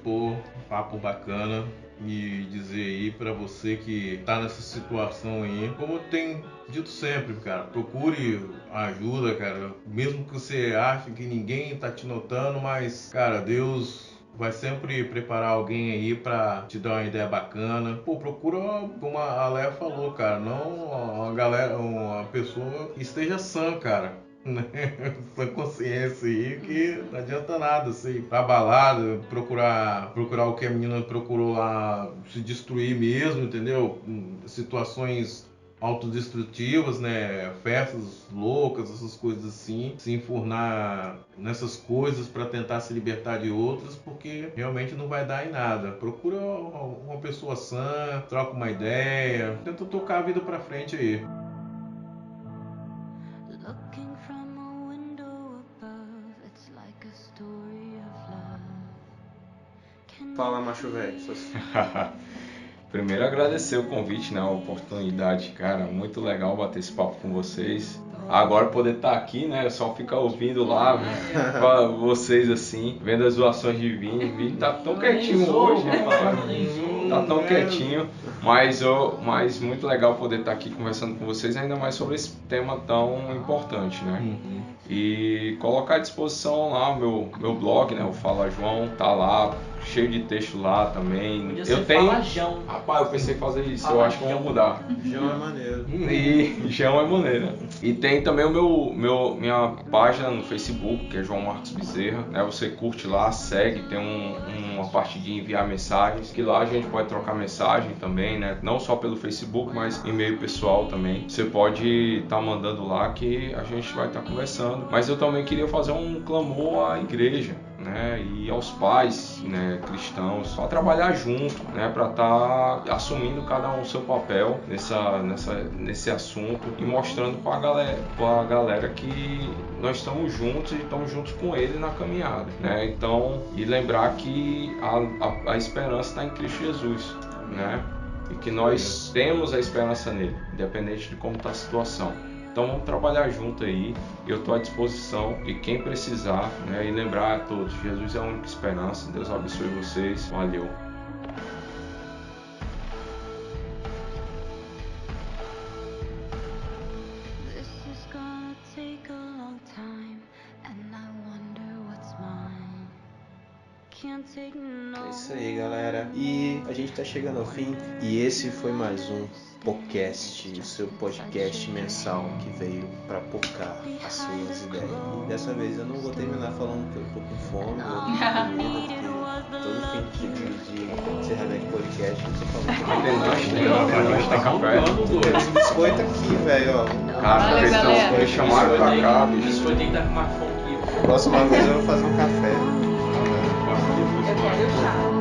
papo bacana. E dizer aí pra você que tá nessa situação aí, como eu tenho dito sempre, cara, procure ajuda, cara, mesmo que você ache que ninguém tá te notando, mas, cara, Deus vai sempre preparar alguém aí pra te dar uma ideia bacana. Procura, como a Léa falou, cara, não uma pessoa que esteja sã, cara. Essa consciência aí, que não adianta nada assim, pra balada, procurar o que a menina procurou lá, se destruir mesmo, entendeu? Situações autodestrutivas, né? Festas loucas, essas coisas assim, se enfurnar nessas coisas para tentar se libertar de outras, porque realmente não vai dar em nada. Procura uma pessoa sã, troca uma ideia, tenta tocar a vida pra frente aí. Looking from a window above, it's like a story of love. Fala, macho velho. Primeiro agradecer o convite, né, a oportunidade, cara, muito legal bater esse papo com vocês. Agora poder estar aqui, né, só ficar ouvindo lá com vocês assim, vendo as zoações de Vini. Vini tá tão quietinho hoje, né, tá tão quietinho, mas muito legal poder estar aqui conversando com vocês, ainda mais sobre esse tema tão importante, né. E colocar à disposição lá o meu blog, né? O Fala João, tá lá, cheio de texto lá também. Podia Eu ser tenho. Fala João. Rapaz, eu pensei em fazer isso, eu Fala acho que eu vou João. mudar. João é maneiro. E João é maneira. E tem também minha página no Facebook, que é João Marcos Bezerra, né? Você curte lá, segue, tem uma parte de enviar mensagens, que lá a gente pode trocar mensagem também, né? Não só pelo Facebook, mas e-mail pessoal também. Você pode estar mandando lá que a gente vai estar conversando. Mas eu também queria fazer um clamor à igreja, né, e aos pais, né, cristãos, para trabalhar junto, né, para estar assumindo cada um o seu papel nesse assunto e mostrando para a galera que nós estamos juntos e estamos juntos com ele na caminhada, né? Então, e lembrar que a esperança está em Cristo Jesus, né? E que nós temos a esperança nele, independente de como está a situação. Então vamos trabalhar junto aí, eu estou à disposição de quem precisar, né? E lembrar a todos, Jesus é a única esperança, Deus abençoe vocês, valeu! This is gonna take a long time, and I wonder what's mine. Can't take no. É isso aí, galera. E a gente tá chegando ao fim. E esse foi mais um podcast, o seu podcast mensal que veio pra pocar as suas ideias. E dessa vez eu não vou terminar falando que eu tô com fome, eu tô com comida, porque todo fim de encerramento de podcast você fala. Tem lanche, tem café. Tem esse biscoito aqui, velho, ó. Cara, Valeu, galera. me chamaram pra cá, bicho. Biscoito tem que estar com mais fome que eu. Próxima vez eu vou fazer um café. Eu quero chá.